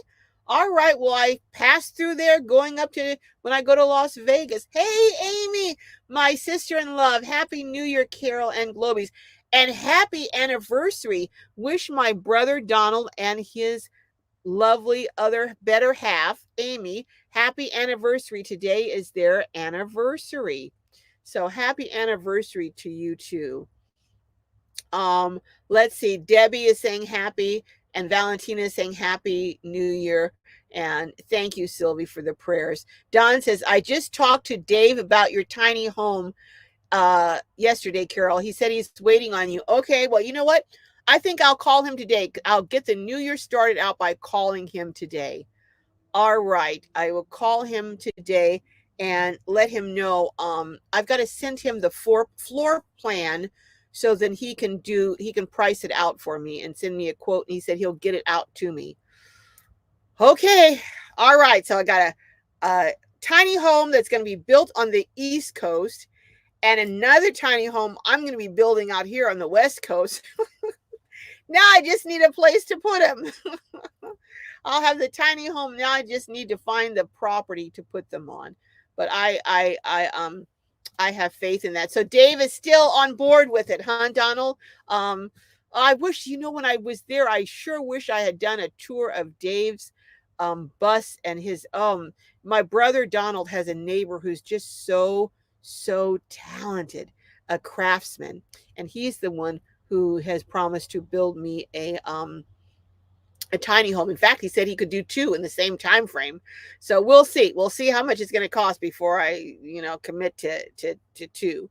All right. Well, I passed through there going up to when I go to Las Vegas. Hey, Amy, my sister in love. Happy New Year, Carol and Globies. And happy anniversary. Wish my brother Donald and his lovely other better half, Amy, happy anniversary. Today is their anniversary. So happy anniversary to you too. Um, let's see. Debbie is saying happy, and Valentina is saying happy New Year. And thank you, Sylvie, for the prayers. Don says, I just talked to Dave about your tiny home yesterday, Carol. He said he's waiting on you. Okay, well, you know what? I think I'll call him today. I'll get the new year started out by calling him today. All right. I will call him today and let him know. I've got to send him the floor plan so then he can price it out for me and send me a quote. And he said he'll get it out to me. Okay. All right. So I got a tiny home that's going to be built on the East Coast and another tiny home I'm going to be building out here on the West Coast. Now I just need a place to put them. I'll have the tiny home. Now I just need to find the property to put them on. But I have faith in that. So Dave is still on board with it, huh, Donald? I wish, when I was there, I sure wish I had done a tour of Dave's bus and his my brother Donald has a neighbor who's just so talented, a craftsman, and he's the one who has promised to build me a tiny home. In fact, he said he could do two in the same time frame. So we'll see. We'll see how much it's going to cost before I, commit to two.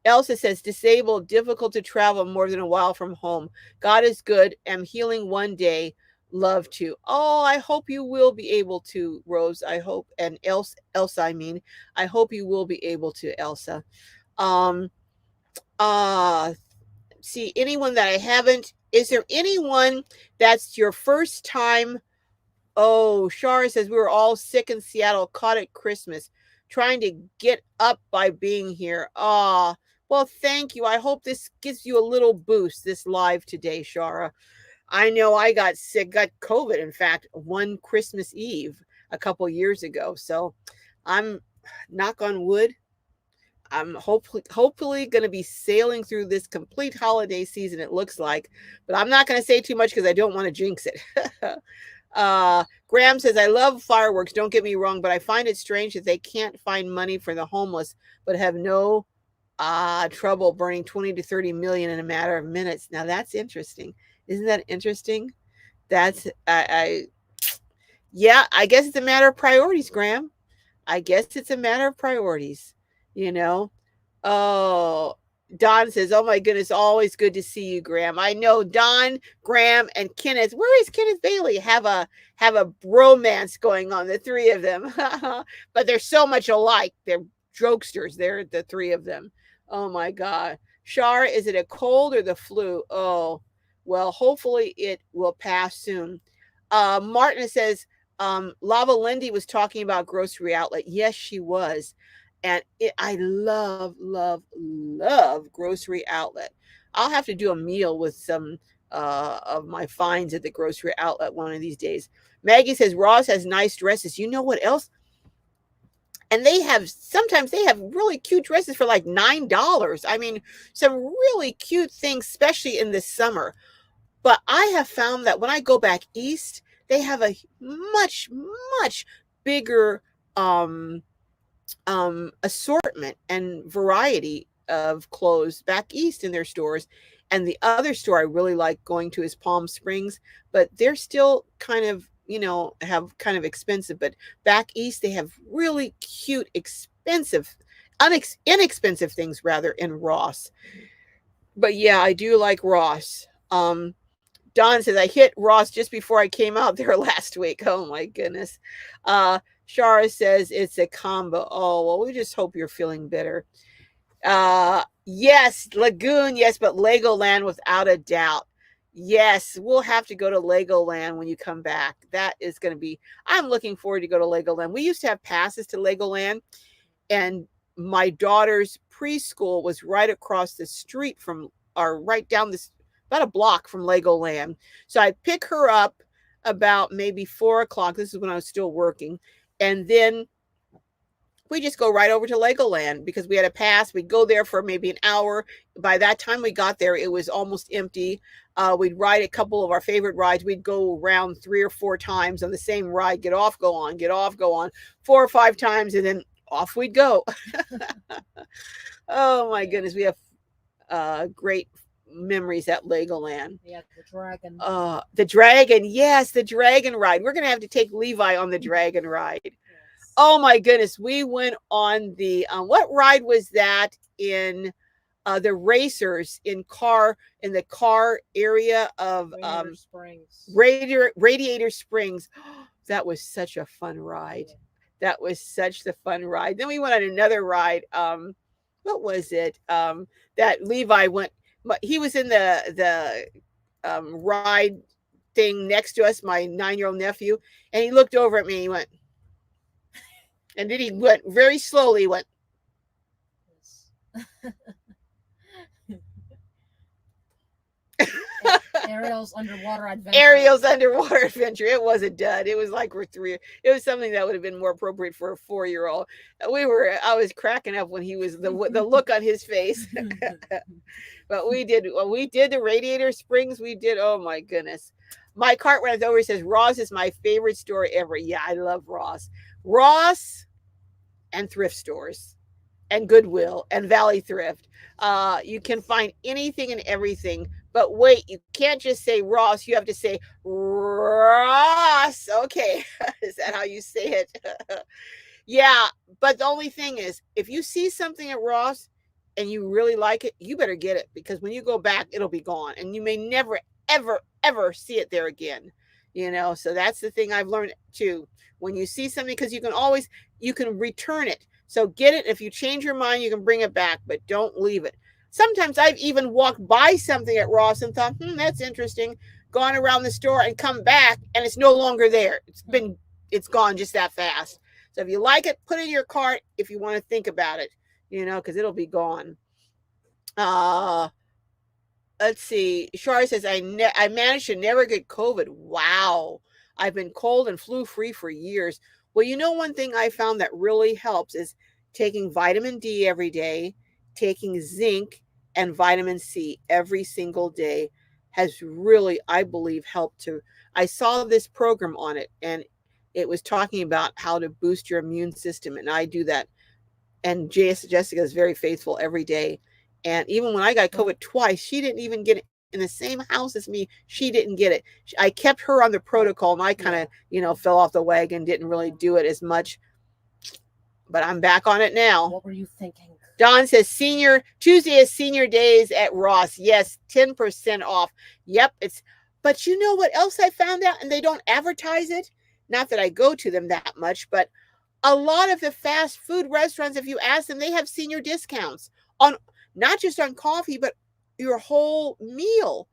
Elsa says, disabled, difficult to travel more than a while from home. God is good. Am healing one day. Love to. Oh, I hope you will be able to, Rose. I hope. And Elsa, I hope you will be able to, Elsa. See, anyone that I haven't, is there anyone that's your first time? Oh, Shara says we were all sick in Seattle, caught at Christmas, trying to get up by being here. Well, thank you. I hope this gives you a little boost, this live today, Shara. I know I got sick, got COVID, in fact, one Christmas Eve a couple years ago. So I'm, knock on wood, I'm hopefully going to be sailing through this complete holiday season, it looks like. But I'm not going to say too much because I don't want to jinx it. Graham says, I love fireworks, don't get me wrong, but I find it strange that they can't find money for the homeless, but have no trouble burning 20 to 30 million in a matter of minutes. Now that's interesting. Isn't that interesting? That's, yeah, I guess it's a matter of priorities, Graham. I guess it's a matter of priorities, you know. Oh, Don says, oh my goodness, always good to see you, Graham. I know Don, Graham, and Kenneth. Where is Kenneth Bailey? Have a bromance going on, the three of them. But they're so much alike. They're jokesters. They're the three of them. Oh my God. Shar, is it a cold or the flu? Oh, well, hopefully it will pass soon. Martin says, Lava Lindy was talking about Grocery Outlet. Yes, she was. And I love Grocery Outlet. I'll have to do a meal with some of my finds at the Grocery Outlet one of these days. Maggie says, Ross has nice dresses. You know what else? And sometimes they have really cute dresses for like $9. I mean, some really cute things, especially in the summer. But I have found that when I go back east, they have a much bigger assortment and variety of clothes back east in their stores. And the other store I really like going to is Palm Springs, but they're still kind of, have kind of expensive. But back east, they have really cute, inexpensive things rather in Ross. But yeah, I do like Ross. Don says, I hit Ross just before I came out there last week. Oh my goodness. Shara says it's a combo. Oh, well, we just hope you're feeling better. Yes, Lagoon, yes, but Legoland without a doubt. Yes, we'll have to go to Legoland when you come back. That is going to be, I'm looking forward to go to Legoland. We used to have passes to Legoland, and my daughter's preschool was right across the street from, or right down this, about a block from Legoland. So I'd pick her up about maybe 4 o'clock. This is when I was still working. And then we just go right over to Legoland because we had a pass. We'd go there for maybe an hour. By that time we got there, it was almost empty. We'd ride a couple of our favorite rides. We'd go around 3 or 4 times on the same ride, get off, go on, get off, go on, 4 or 5 times, and then off we'd go. Oh my goodness, we have great memories at Legoland. Yeah, the dragon. The dragon, yes, the dragon ride. We're gonna have to take Levi on the dragon ride. Yes. Oh my goodness, we went on the what ride was that in the racers in the car area of Radiator Springs. Radiator Springs. That was such a fun ride. Yeah. That was such the fun ride. Then we went on another ride. What was it? That Levi went. He was in the ride thing next to us, my 9-year-old nephew, and he looked over at me. And he went, and then he went very slowly. He went. Ariel's underwater adventure. Ariel's underwater adventure. It was a dud. It was like we're 3. It was something that would have been more appropriate for a 4-year-old. I was cracking up when he was the look on his face. But we did the Radiator Springs. We did. Oh my goodness. My cart runs over. Says Ross is my favorite store ever. Yeah, I love Ross. Ross and thrift stores and Goodwill and Valley Thrift. You can find anything and everything. But wait, you can't just say Ross. You have to say Ross. Okay. Is that how you say it? Yeah. But the only thing is, if you see something at Ross and you really like it, you better get it, because when you go back, it'll be gone. And you may never, ever, ever see it there again. So that's the thing I've learned too. When you see something, because you can return it. So get it. If you change your mind, you can bring it back, but don't leave it. Sometimes I've even walked by something at Ross and thought, that's interesting, gone around the store and come back and it's no longer there. It's gone just that fast. So if you like it, put it in your cart if you want to think about it, because it'll be gone. Let's see. Shari says, I managed to never get COVID. Wow. I've been cold and flu free for years. Well, one thing I found that really helps is taking vitamin D every day, taking zinc and vitamin C every single day has really, I believe, helped I saw this program on it, and it was talking about how to boost your immune system. And I do that. And Jessica is very faithful every day. And even when I got COVID twice, she didn't even get it in the same house as me. She didn't get it. I kept her on the protocol, and I kind of, fell off the wagon, didn't really do it as much. But I'm back on it now. What were you thinking? Don says Tuesday is senior days at Ross. Yes, 10% off. Yep. But you know what else I found out? And they don't advertise it. Not that I go to them that much, but a lot of the fast food restaurants, if you ask them, they have senior discounts on not just on coffee, but your whole meal.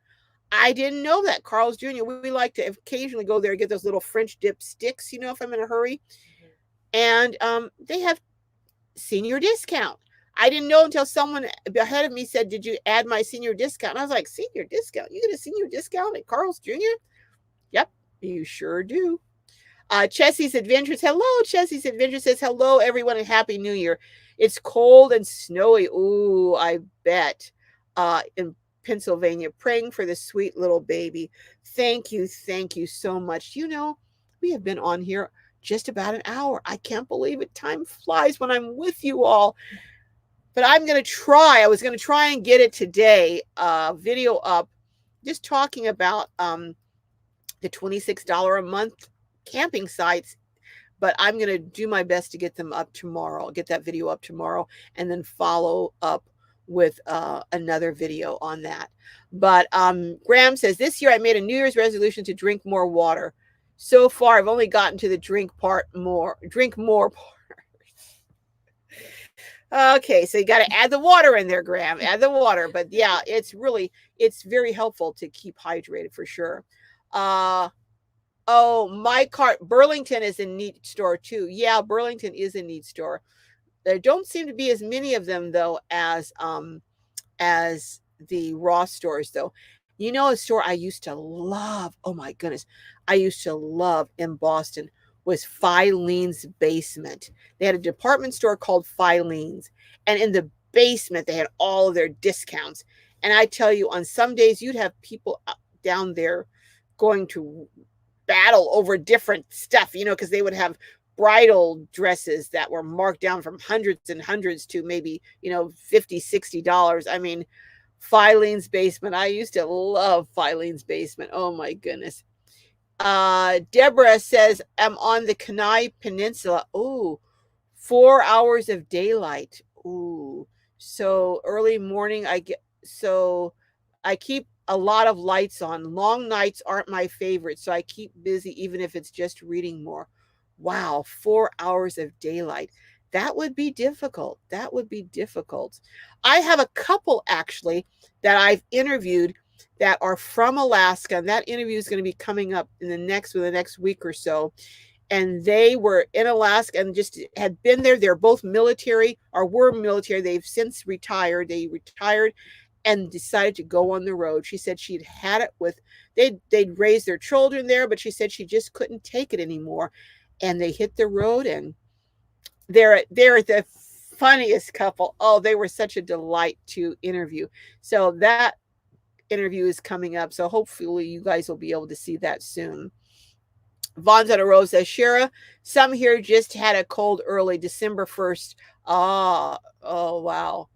I didn't know that. Carl's Jr., we like to occasionally go there and get those little French dip sticks, if I'm in a hurry. And they have senior discount. I didn't know until someone ahead of me said, did you add my senior discount? And I was like, senior discount? You get a senior discount at Carl's Jr.? Yep, you sure do. Chessie's Adventures. Hello, Chessie's Adventures says, hello, everyone, and Happy New Year. It's cold and snowy. Ooh, I bet. In Pennsylvania, praying for the sweet little baby. Thank you so much. We have been on here just about an hour. I can't believe it. Time flies when I'm with you all. But I was going to try and get it today, video up, just talking about the $26 a month camping sites. But I'm going to do my best to get them up tomorrow. I'll get that video up tomorrow and then follow up with another video on that. But Graham says, this year I made a New Year's resolution to drink more water. So far, I've only gotten to the drink more part. Okay, so you got to add the water in there, Graham. Add the water. But yeah, it's very helpful to keep hydrated for sure. My cart, Burlington is a neat store too. Yeah, Burlington is a neat store. There don't seem to be as many of them though as the Ross stores though. You know, a store I used to love, oh my goodness, I used to love in Boston was Filene's Basement. They had a department store called Filene's, and in the basement, they had all of their discounts. And I tell you, on some days, you'd have people down there going to battle over different stuff, you know, because they would have bridal dresses that were marked down from hundreds and hundreds to maybe, you know, 50, $60. I mean, Filene's Basement. I used to love Filene's Basement. Oh my goodness. Deborah says, I'm on the Kenai Peninsula. Ooh, 4 hours of daylight. Ooh, so early morning. So I keep a lot of lights on. Long nights aren't my favorite, so I keep busy even if it's just reading more. Wow, 4 hours of daylight. That would be difficult. That would be difficult. I have a couple actually that I've interviewed that are from Alaska, and that interview is going to be coming up in the next week or so. And they were in Alaska and just had been there. They're both military or were military. They've since retired. They retired and decided to go on the road. She said she'd had it with they'd raised their children there, but she said she just couldn't take it anymore. And they hit the road, and they're the funniest couple. Oh, they were such a delight to interview. So that interview is coming up. So hopefully you guys will be able to see that soon. Vonzetta Rose says, Shara, some here just had a cold early, December 1st. Oh, wow.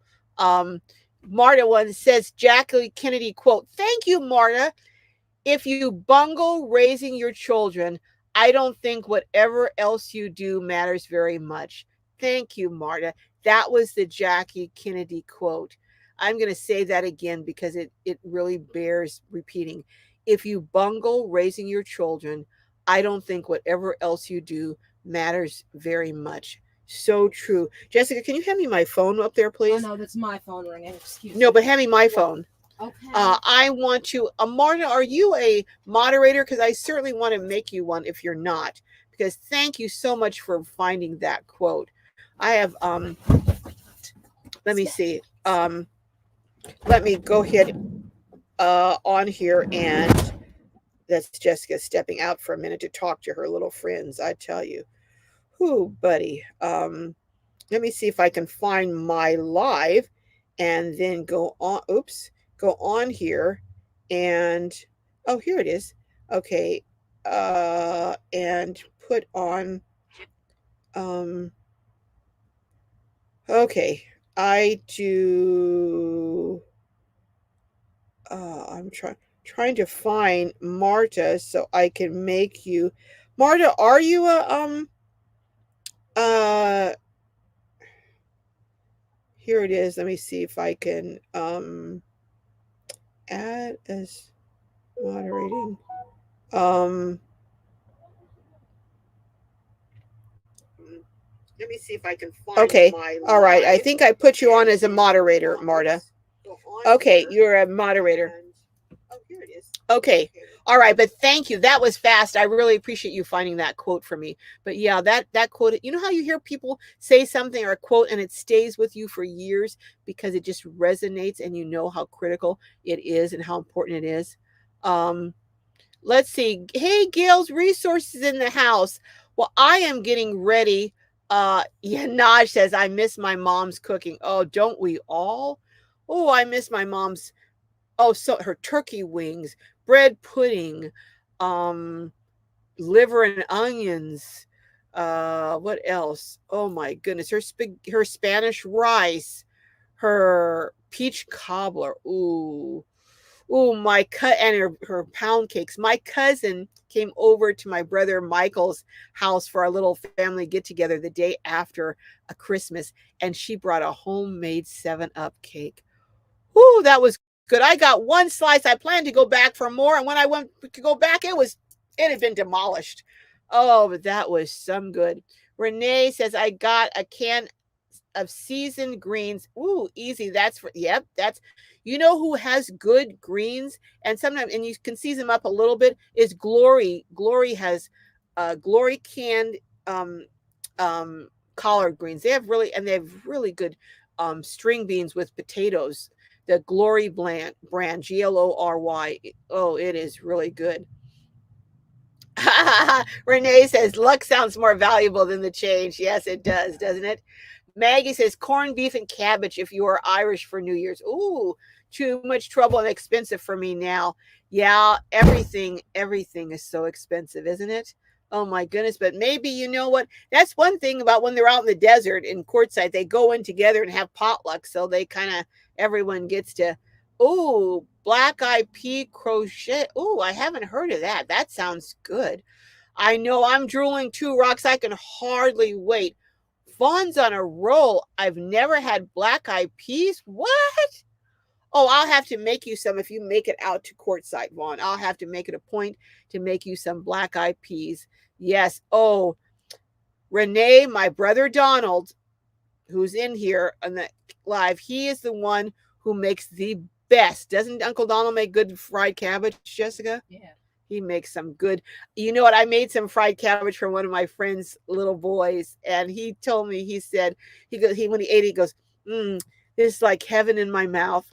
Marta one says, Jackie Kennedy quote, thank you, Marta. If you bungle raising your children, I don't think whatever else you do matters very much. Thank you, Marta. That was the Jackie Kennedy quote. I'm going to say that again because it really bears repeating. If you bungle raising your children, I don't think whatever else you do matters very much. So true. Jessica, can you hand me my phone up there, please? Oh, no, that's my phone ringing. Excuse me. No, but hand me my phone. Okay. I want to, Marta, are you a moderator? Because I certainly want to make you one if you're not. Because thank you so much for finding that quote. I have, let me see. Let me go ahead on here, and that's Jessica stepping out for a minute to talk to her little friends. I tell you. Whoo, buddy. Let me see if I can find my live and then go on. Oops, go on here and oh, here it is. Okay, and put on. Um, okay, I do. I'm trying to find Marta so I can make you. Marta, are you a uh here it is. Let me see if I can add as moderating. Let me see if I can find. Okay. All right. I think I put you on as a moderator, Marta. Okay, you're a moderator. Oh, here it is. Okay. All right, but thank you. That was fast. I really appreciate you finding that quote for me. But yeah, that quote, you know how you hear people say something or a quote and it stays with you for years because it just resonates and you know how critical it is and how important it is. Let's see. Hey, Gail's Resources in the house. Well, I am getting ready. Yeah, Naj says, I miss my mom's cooking. Oh, don't we all? Oh, I miss my mom's. Oh, so her turkey wings, bread pudding, liver and onions. What else? Oh my goodness, her Spanish rice, her peach cobbler. Ooh, ooh, and her pound cakes. My cousin came over to my brother Michael's house for a little family get together the day after a Christmas, and she brought a homemade 7-Up cake. Ooh, that was good. I got one slice. I planned to go back for more, and when I went to go back, it had been demolished. Oh, but that was some good. Renee says I got a can of seasoned greens. Ooh, easy. That's for that's you know who has good greens and sometimes and you can season them up a little bit is Glory. Glory has Glory canned um collard greens. They have really good string beans with potatoes. The Glory brand, Glory. Oh, it is really good. Renee says luck sounds more valuable than the change. Yes, it does, doesn't it? Maggie says corned beef and cabbage if you are Irish for New Year's. Ooh, too much trouble and expensive for me now. Yeah, everything is so expensive, isn't it? Oh my goodness. But maybe you know what? That's one thing about when they're out in the desert in Quartzsite, they go in together and have potluck. So they kind of, everyone gets to, ooh, black eyed pea crochet. Ooh, I haven't heard of that. That sounds good. I know I'm drooling too, Rocks. I can hardly wait. Vaughn's on a roll. I've never had black eyed peas. What? Oh, I'll have to make you some if you make it out to Quartzsite, Vaughn. I'll have to make it a point to make you some black eyed peas. Yes. Oh, Renee, my brother Donald, who's in here on the live, he is the one who makes the best. Doesn't Uncle Donald make good fried cabbage, Jessica? Yeah. He makes some good. You know what? I made some fried cabbage for one of my friends' little boys, and he told me. He said he when he ate it, he goes, "This is like heaven in my mouth."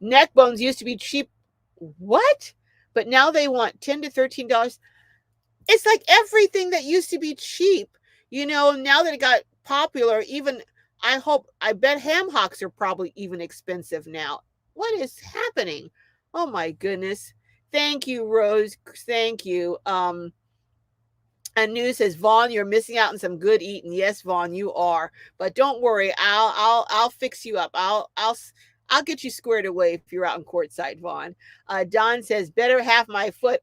Neck bones used to be cheap. What? But now they want $10 to $13. It's like everything that used to be cheap. Now that it got popular, even I bet ham hocks are probably even expensive now. What is happening? Oh my goodness. Thank you, Rose. Thank you. And News says, Vaughn, you're missing out on some good eating. Yes, Vaughn, you are. But don't worry, I'll fix you up. I'll get you squared away if you're out in Quartzsite, Vaughn. Don says, better half my foot.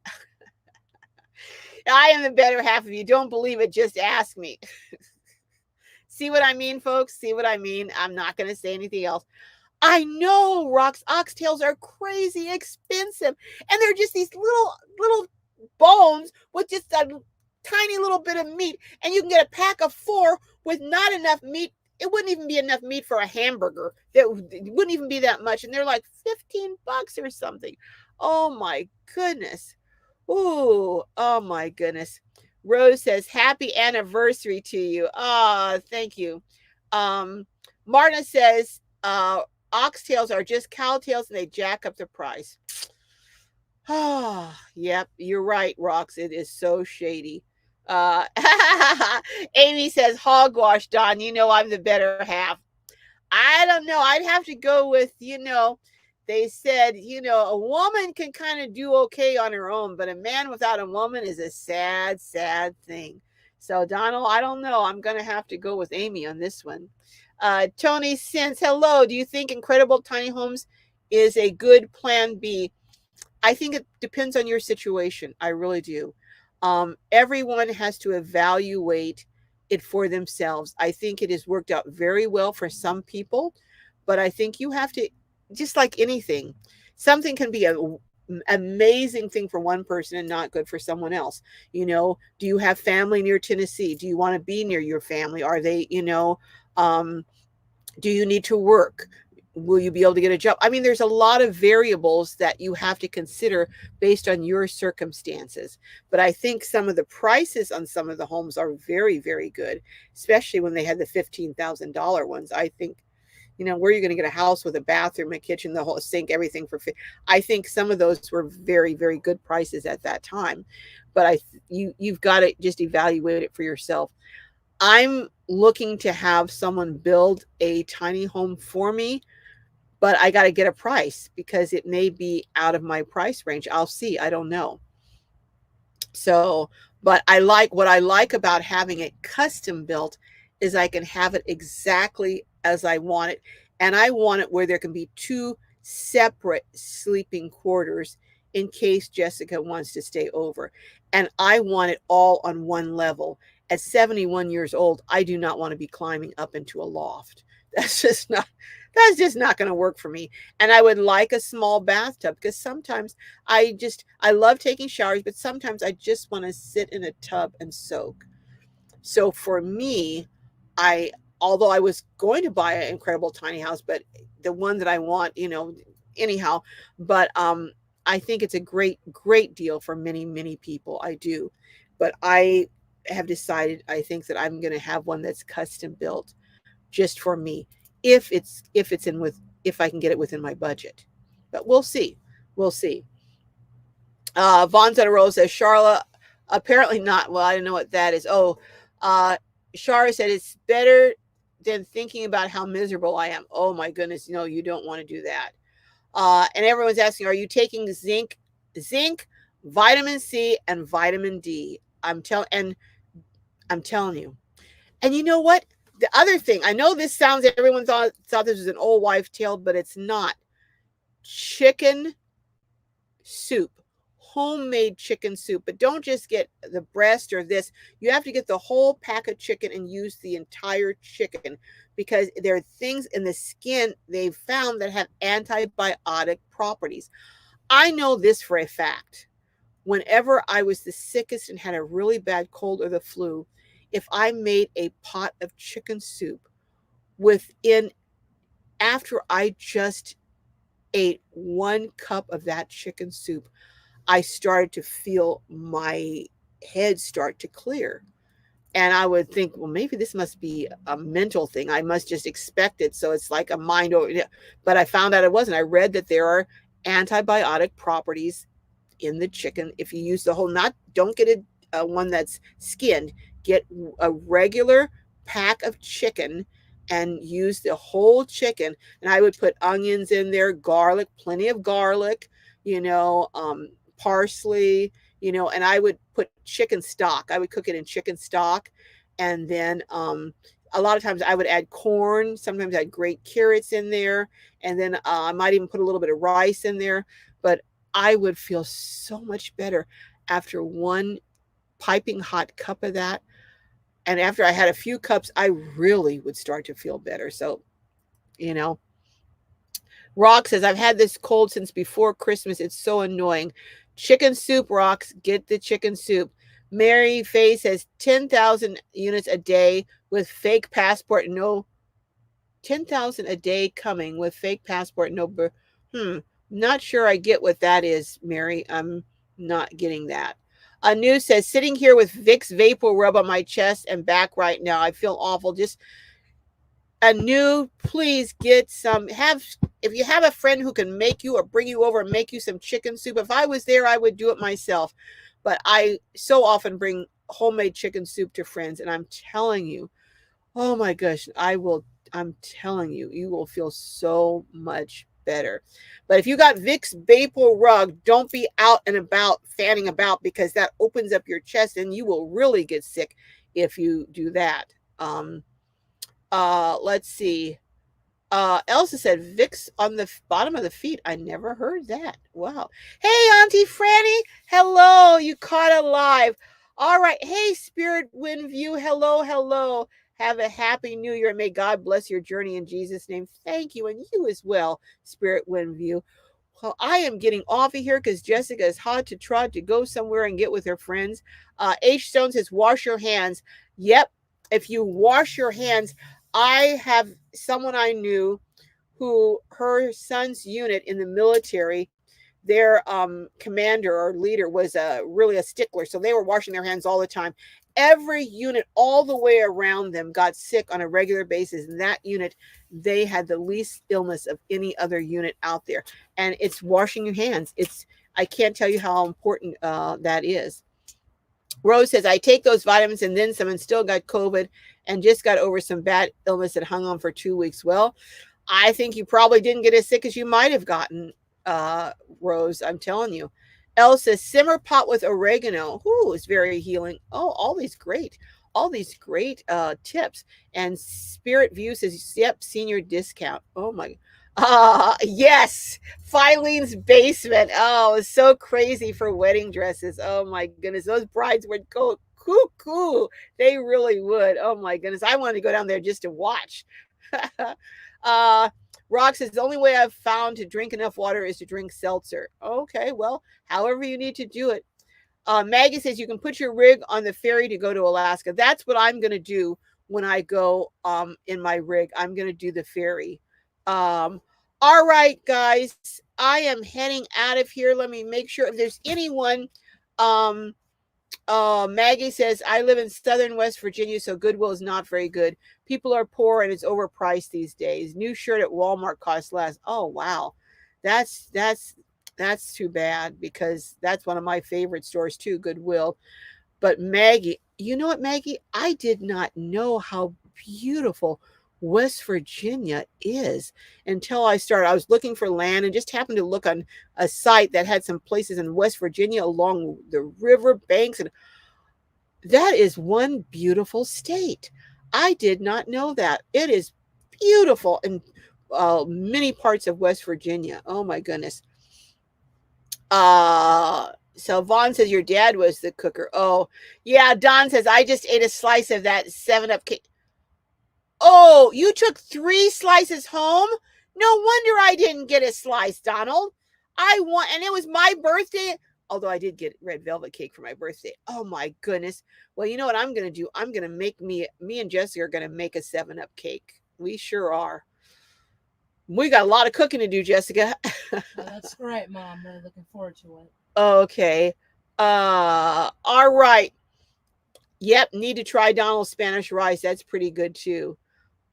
I am the better half of you. Don't believe it, just ask me. See what I mean, folks? See what I mean? I'm not going to say anything else. I know, Rocks. Oxtails are crazy expensive. And they're just these little bones with just a tiny little bit of meat. And you can get a pack of 4 with not enough meat. It wouldn't even be enough meat for a hamburger. It wouldn't even be that much. And they're like $15 or something. Oh, my goodness. Ooh, oh, my goodness. Rose says, happy anniversary to you. Ah, thank you. Marta says, oxtails are just cow tails and they jack up the price. Oh, yep, you're right, Rox. It is so shady. Amy says, hogwash, Don. You know I'm the better half. I don't know. I'd have to go with, they said, a woman can kind of do okay on her own, but a man without a woman is a sad, sad thing. So, Donald, I don't know. I'm going to have to go with Amy on this one. Tony Sins, hello. Do you think Incredible Tiny Homes is a good plan B? I think it depends on your situation. I really do. Everyone has to evaluate it for themselves. I think it has worked out very well for some people, but I think you have to, just like anything, something can be an amazing thing for one person and not good for someone else. Do you have family near Tennessee? Do you want to be near your family? Are they, do you need to work? Will you be able to get a job? I mean, there's a lot of variables that you have to consider based on your circumstances. But I think some of the prices on some of the homes are very, very good, especially when they had the $15,000 ones. I think, where are you going to get a house with a bathroom, a kitchen, the whole sink, everything for I think some of those were very, very good prices at that time. But you've got to just evaluate it for yourself. I'm looking to have someone build a tiny home for me, but I got to get a price because it may be out of my price range. I'll see. I don't know. So, but what I like about having it custom built is I can have it exactly as I want it. And I want it where there can be 2 separate sleeping quarters in case Jessica wants to stay over. And I want it all on one level. At 71 years old, I do not want to be climbing up into a loft. That's just not going to work for me. And I would like a small bathtub because sometimes I love taking showers, but sometimes I just want to sit in a tub and soak. So for me, although I was going to buy an incredible tiny house, but the one that I want, anyhow, but I think it's a great, great deal for many, many people. I do. But I have decided, I think that I'm going to have one that's custom built just for me. if it's in with if I can get it within my budget. But we'll see. We'll see. Vaughn Rose says, Charla, apparently not. Well, I don't know what that is. Oh, uh, Shara said, it's better than thinking about how miserable I am. Oh, my goodness. No, you don't want to do that. And everyone's asking, are you taking zinc, vitamin C, and vitamin D? I'm telling you. And you know what? The other thing, I know this sounds, everyone thought this was an old wife tale, but it's not. Chicken soup, homemade chicken soup, but don't just get the breast or this. You have to get the whole pack of chicken and use the entire chicken, because there are things in the skin they've found that have antibiotic properties. I know this for a fact. Whenever I was the sickest and had a really bad cold or the flu, if I made a pot of chicken soup, within after I just ate 1 cup of that chicken soup, I started to feel my head start to clear. And I would think, well, maybe this must be a mental thing. I must just expect it. So it's like a mind over. But I found out it wasn't. I read that there are antibiotic properties in the chicken. If you use the whole, not, don't get a one that's skinned, get a regular pack of chicken and use the whole chicken. And I would put onions in there, garlic, plenty of garlic, you know, parsley, and I would put chicken stock. I would cook it in chicken stock. And then a lot of times I would add corn. Sometimes I'd grate carrots in there. And then I might even put a little bit of rice in there. But I would feel so much better after one piping hot cup of that. And after I had a few cups, I really would start to feel better. So, you know, Rock says, I've had this cold since before Christmas. It's so annoying. Chicken soup, Rocks. Get the chicken soup. Mary Faye says 10,000 units a day with fake passport. No, 10,000 a day coming with fake passport. No, not sure I get what that is, Mary. I'm not getting that. Anu says, sitting here with Vicks Vapor Rub on my chest and back right now. I feel awful. Just Anu, please get some. If you have a friend who can make you or bring you over and make you some chicken soup. If I was there, I would do it myself. But I so often bring homemade chicken soup to friends, and I'm telling you, oh my gosh, I'm telling you, you will feel so much better. But if you got Vicks Vapor Rug, don't be out and about fanning about, because that opens up your chest and you will really get sick if you do that. Let's see. Elsa said Vicks on the bottom of the feet. I never heard that. Wow. Hey, Auntie Franny. Hello. You caught alive. All right. Hey, Spirit Wind View. Hello, hello. Have a happy new year. May God bless your journey in Jesus' name. Thank you. And you as well, Spirit Wind View. Well, I am getting off of here because Jessica is hot to trot to go somewhere and get with her friends. H. Stone says, wash your hands. Yep. If you wash your hands, I have someone I knew who her son's unit in the military, their commander or leader was really a stickler. So they were washing their hands all the time. Every unit all the way around them got sick on a regular basis. And that unit, they had the least illness of any other unit out there. And it's washing your hands. I can't tell you how important that is. Rose says, I take those vitamins and then some and still got COVID and just got over some bad illness that hung on for 2 weeks. Well, I think you probably didn't get as sick as you might have gotten, Rose. I'm telling you. Elsa, simmer pot with oregano. Ooh, is very healing. Oh, all these great tips. And Spirit View says, yep, senior discount. Oh my. Yes, Filene's basement. Oh, it's so crazy for wedding dresses. Oh my goodness, those brides would go cuckoo. They really would. Oh my goodness, I wanted to go down there just to watch. Rock says, the only way I've found to drink enough water is to drink seltzer. Okay, well, however you need to do it. Maggie says, you can put your rig on the ferry to go to Alaska. That's what I'm going to do when I go in my rig. I'm going to do the ferry. All right, guys, I am heading out of here. Let me make sure if there's anyone Maggie says, I live in southern West Virginia, so Goodwill is not very good. People are poor and it's overpriced these days. New shirt at Walmart costs less. Oh wow. That's that's that's too bad because that's one of my favorite stores too, Goodwill. But Maggie, you know what, Maggie? I did not know how beautiful West Virginia is until I started. I was looking for land and just happened to look on a site that had some places in West Virginia along the river banks. And that is one beautiful state. I did not know that. It is beautiful in many parts of West Virginia. Oh my goodness. So Vaughn says your dad was the cooker. Oh, yeah. Don says I just ate a slice of that 7-Up cake. Oh, you took 3 slices home? No wonder I didn't get a slice, Donald. I want, and it was my birthday. Although I did get red velvet cake for my birthday. Oh my goodness. Well, you know what I'm gonna do? I'm gonna make me and Jessica are gonna make a 7-Up cake. We sure are. We got a lot of cooking to do, Jessica. That's great, Mom. Really looking forward to it. Okay. All right. Yep, need to try Donald's Spanish rice. That's pretty good too.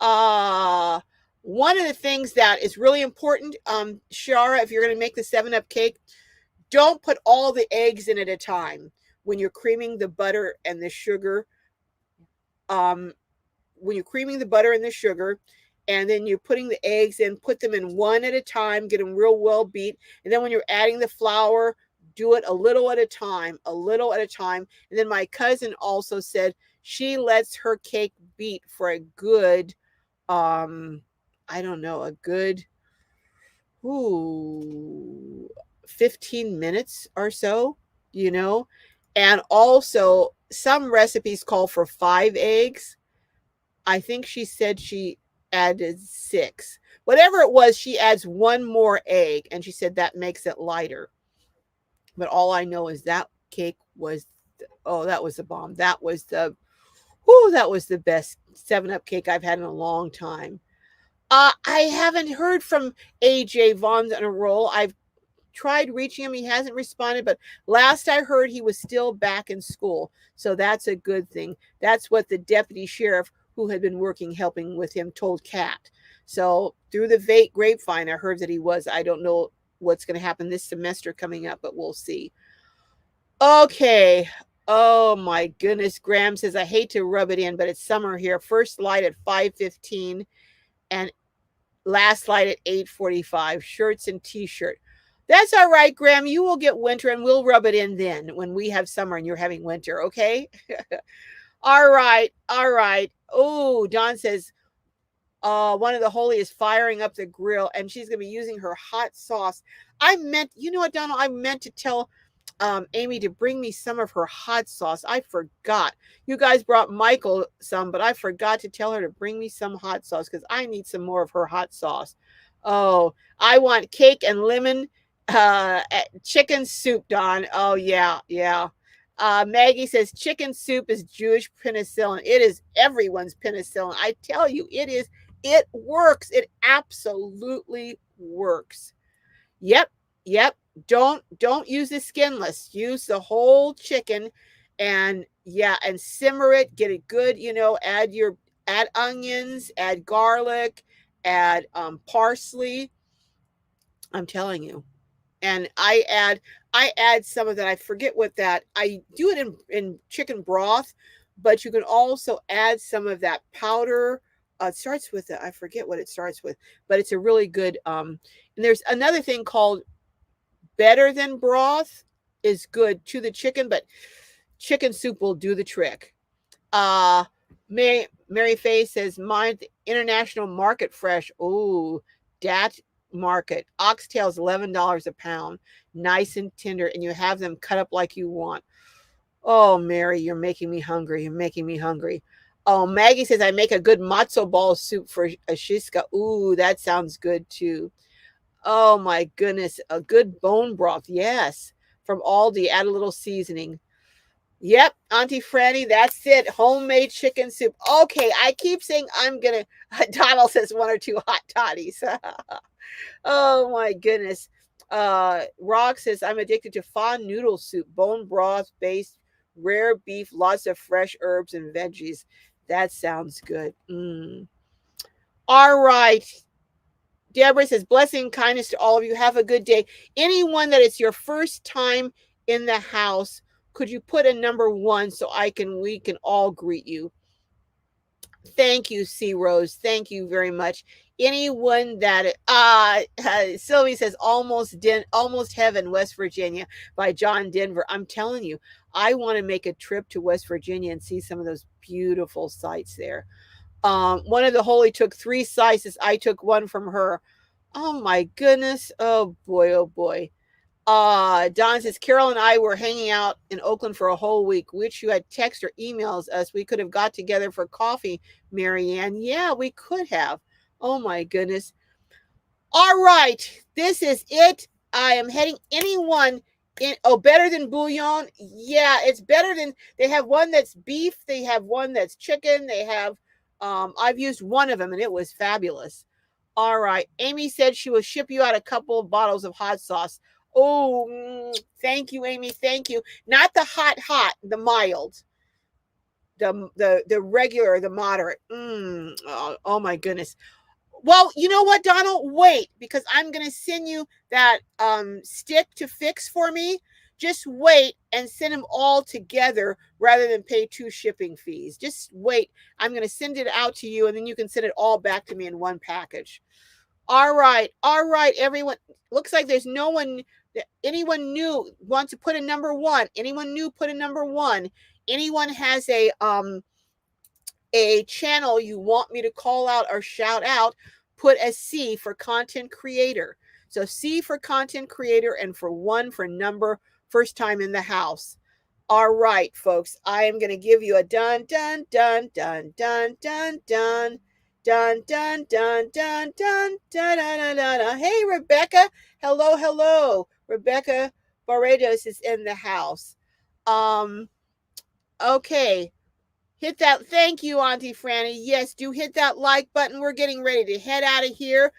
Uh One of the things that is really important, Shara, if you're gonna make the 7-Up cake, don't put all the eggs in at a time when you're creaming the butter and the sugar. Um, when you're creaming the butter and the sugar, and then you're putting the eggs in, put them in one at a time, get them real well beat. And then when you're adding the flour, do it a little at a time, a little at a time. And then my cousin also said she lets her cake beat for a good, I don't know, a good, ooh, 15 minutes or so, you know. And also, some recipes call for 5 eggs. I think she said she added 6. Whatever it was, she adds one more egg, and she said that makes it lighter. But all I know is that cake was, oh, that was the bomb. That was the best 7-Up cake I've had in a long time. I haven't heard from AJ Vaughn's on a roll. I've tried reaching him. He hasn't responded, but last I heard he was still back in school. So that's a good thing. That's what the deputy sheriff who had been working helping with him told Kat. So through the grapevine, I heard that he was. I don't know what's going to happen this semester coming up, but we'll see. Okay. Oh my goodness. Graham says, I hate to rub it in, but it's summer here. First light at 5:15 and last light at 8:45. Shirts and t-shirt. That's all right, Graham. You will get winter and we'll rub it in then when we have summer and you're having winter, okay? All right. All right. Oh, Don says, one of the holy is firing up the grill and she's going to be using her hot sauce. You know what, Donald? I meant to tell Amy to bring me some of her hot sauce. I forgot. You guys brought Michael some, but I forgot to tell her to bring me some hot sauce because I need some more of her hot sauce. Oh, I want cake and lemon chicken soup, Don. Oh, yeah, yeah. Maggie says chicken soup is Jewish penicillin. It is everyone's penicillin. I tell you, it is. It works. It absolutely works. Yep, yep. Don't use the skinless. Use the whole chicken, and yeah, and simmer it. Get it good. Add onions, add garlic, add parsley. I'm telling you, and I add some of that. I forget what that. I do it in chicken broth, but you can also add some of that powder. It starts with I forget what it starts with, but it's a really good. And there's another thing called better than broth is good to the chicken, but chicken soup will do the trick. Uh Mary Faye says mine international market fresh. Oh, that market. Oxtail's $11 a pound, nice and tender, and you have them cut up like you want. Oh, Mary, you're making me hungry. You're making me hungry. Oh, Maggie says I make a good matzo ball soup for a shiska. Ooh, that sounds good too. Oh my goodness, a good bone broth. Yes, from Aldi. Add a little seasoning. Yep, Auntie Franny, that's it. Homemade chicken soup. Okay, I keep saying I'm gonna. Donald says 1 or 2 hot toddies. Oh my goodness. Rock says I'm addicted to fond noodle soup, bone broth based rare beef, lots of fresh herbs and veggies. That sounds good. All right. Deborah says, blessing and kindness to all of you. Have a good day. Anyone that it's your first time in the house, could you put a number 1 so we can all greet you? Thank you, C Rose. Thank you very much. Anyone that Sylvie says almost Heaven, West Virginia by John Denver. I'm telling you, I want to make a trip to West Virginia and see some of those beautiful sites there. One of the Holy took 3 slices. I took 1 from her. Oh my goodness. Oh boy, oh boy. Don says, Carol and I were hanging out in Oakland for a whole week. Wish you had text or emails us. We could have got together for coffee, Marianne. Yeah, we could have. Oh my goodness. All right. This is it. I am heading anyone in. Oh, better than bouillon? Yeah, it's better than. They have one that's beef. They have one that's chicken. They have, I've used one of them and it was fabulous. All right. Amy said she will ship you out a couple of bottles of hot sauce. Oh, thank you, Amy. Thank you. Not the hot, the mild, the regular, the moderate. Oh my goodness. Well, you know what, Donald? Wait, because I'm gonna send you that stick to fix for me. Just wait and send them all together rather than pay 2 shipping fees. Just wait. I'm gonna send it out to you, and then you can send it all back to me in one package. All right, everyone. Looks like there's no one. Anyone new wants to put a number 1? Anyone new put a number 1? Anyone has a channel you want me to call out or shout out? Put a C for content creator. So C for content creator and for 1 for number first time in the house. All right, folks. I am going to give you a dun dun dun dun dun dun dun. Dun dun dun dun dun dun dun dun dun. Hey, Rebecca. Hello. Rebecca Barredos is in the house. Okay. Hit that. Thank you, Auntie Franny. Yes, do hit that like button. We're getting ready to head out of here.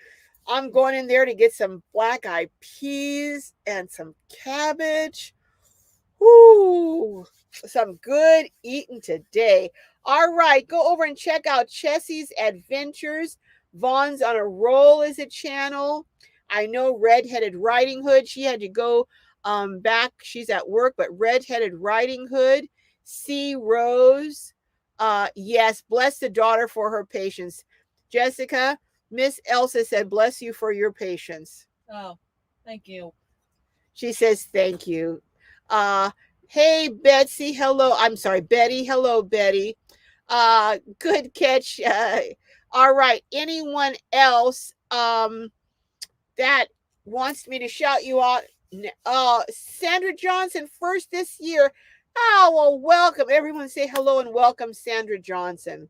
I'm going in there to get some black-eyed peas and some cabbage. Woo! Some good eating today. All right, go over and check out Chessie's Adventures. Vaughn's on a Roll is a channel. I know Red-Headed Riding Hood. She had to go back. She's at work, but Red-Headed Riding Hood. C. Rose. Yes, bless the daughter for her patience. Jessica, Miss Elsa said, bless you for your patience. Oh, thank you. She says, thank you. Hey, Betsy. Hello. I'm sorry, Betty. Hello, Betty. Good catch. All right. Anyone else that wants me to shout you out? Sandra Johnson, first this year. Oh, well, welcome. Everyone say hello and welcome Sandra Johnson.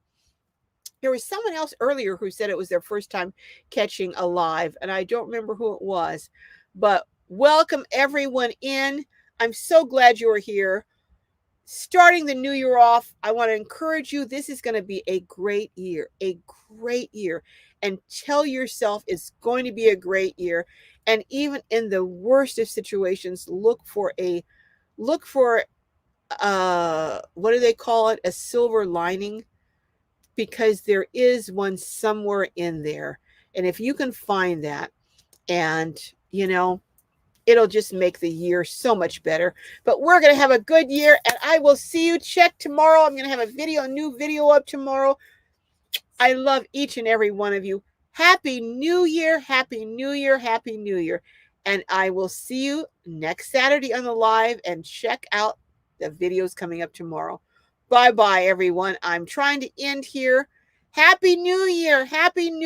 There was someone else earlier who said it was their first time catching a live, and I don't remember who it was, but welcome everyone in. I'm so glad you are here. Starting the new year off, I want to encourage you. This is going to be a great year, and tell yourself it's going to be a great year. And even in the worst of situations, look for what do they call it? A silver lining, because there is one somewhere in there. And if you can find that, and it'll just make the year so much better. But we're going to have a good year, and I will see you. Check tomorrow. I'm going to have a new video up tomorrow. I love each and every one of you. Happy New Year. Happy New Year. Happy New Year. And I will see you next Saturday on the live, and check out the videos coming up tomorrow. Bye-bye, everyone. I'm trying to end here. Happy New Year. Happy New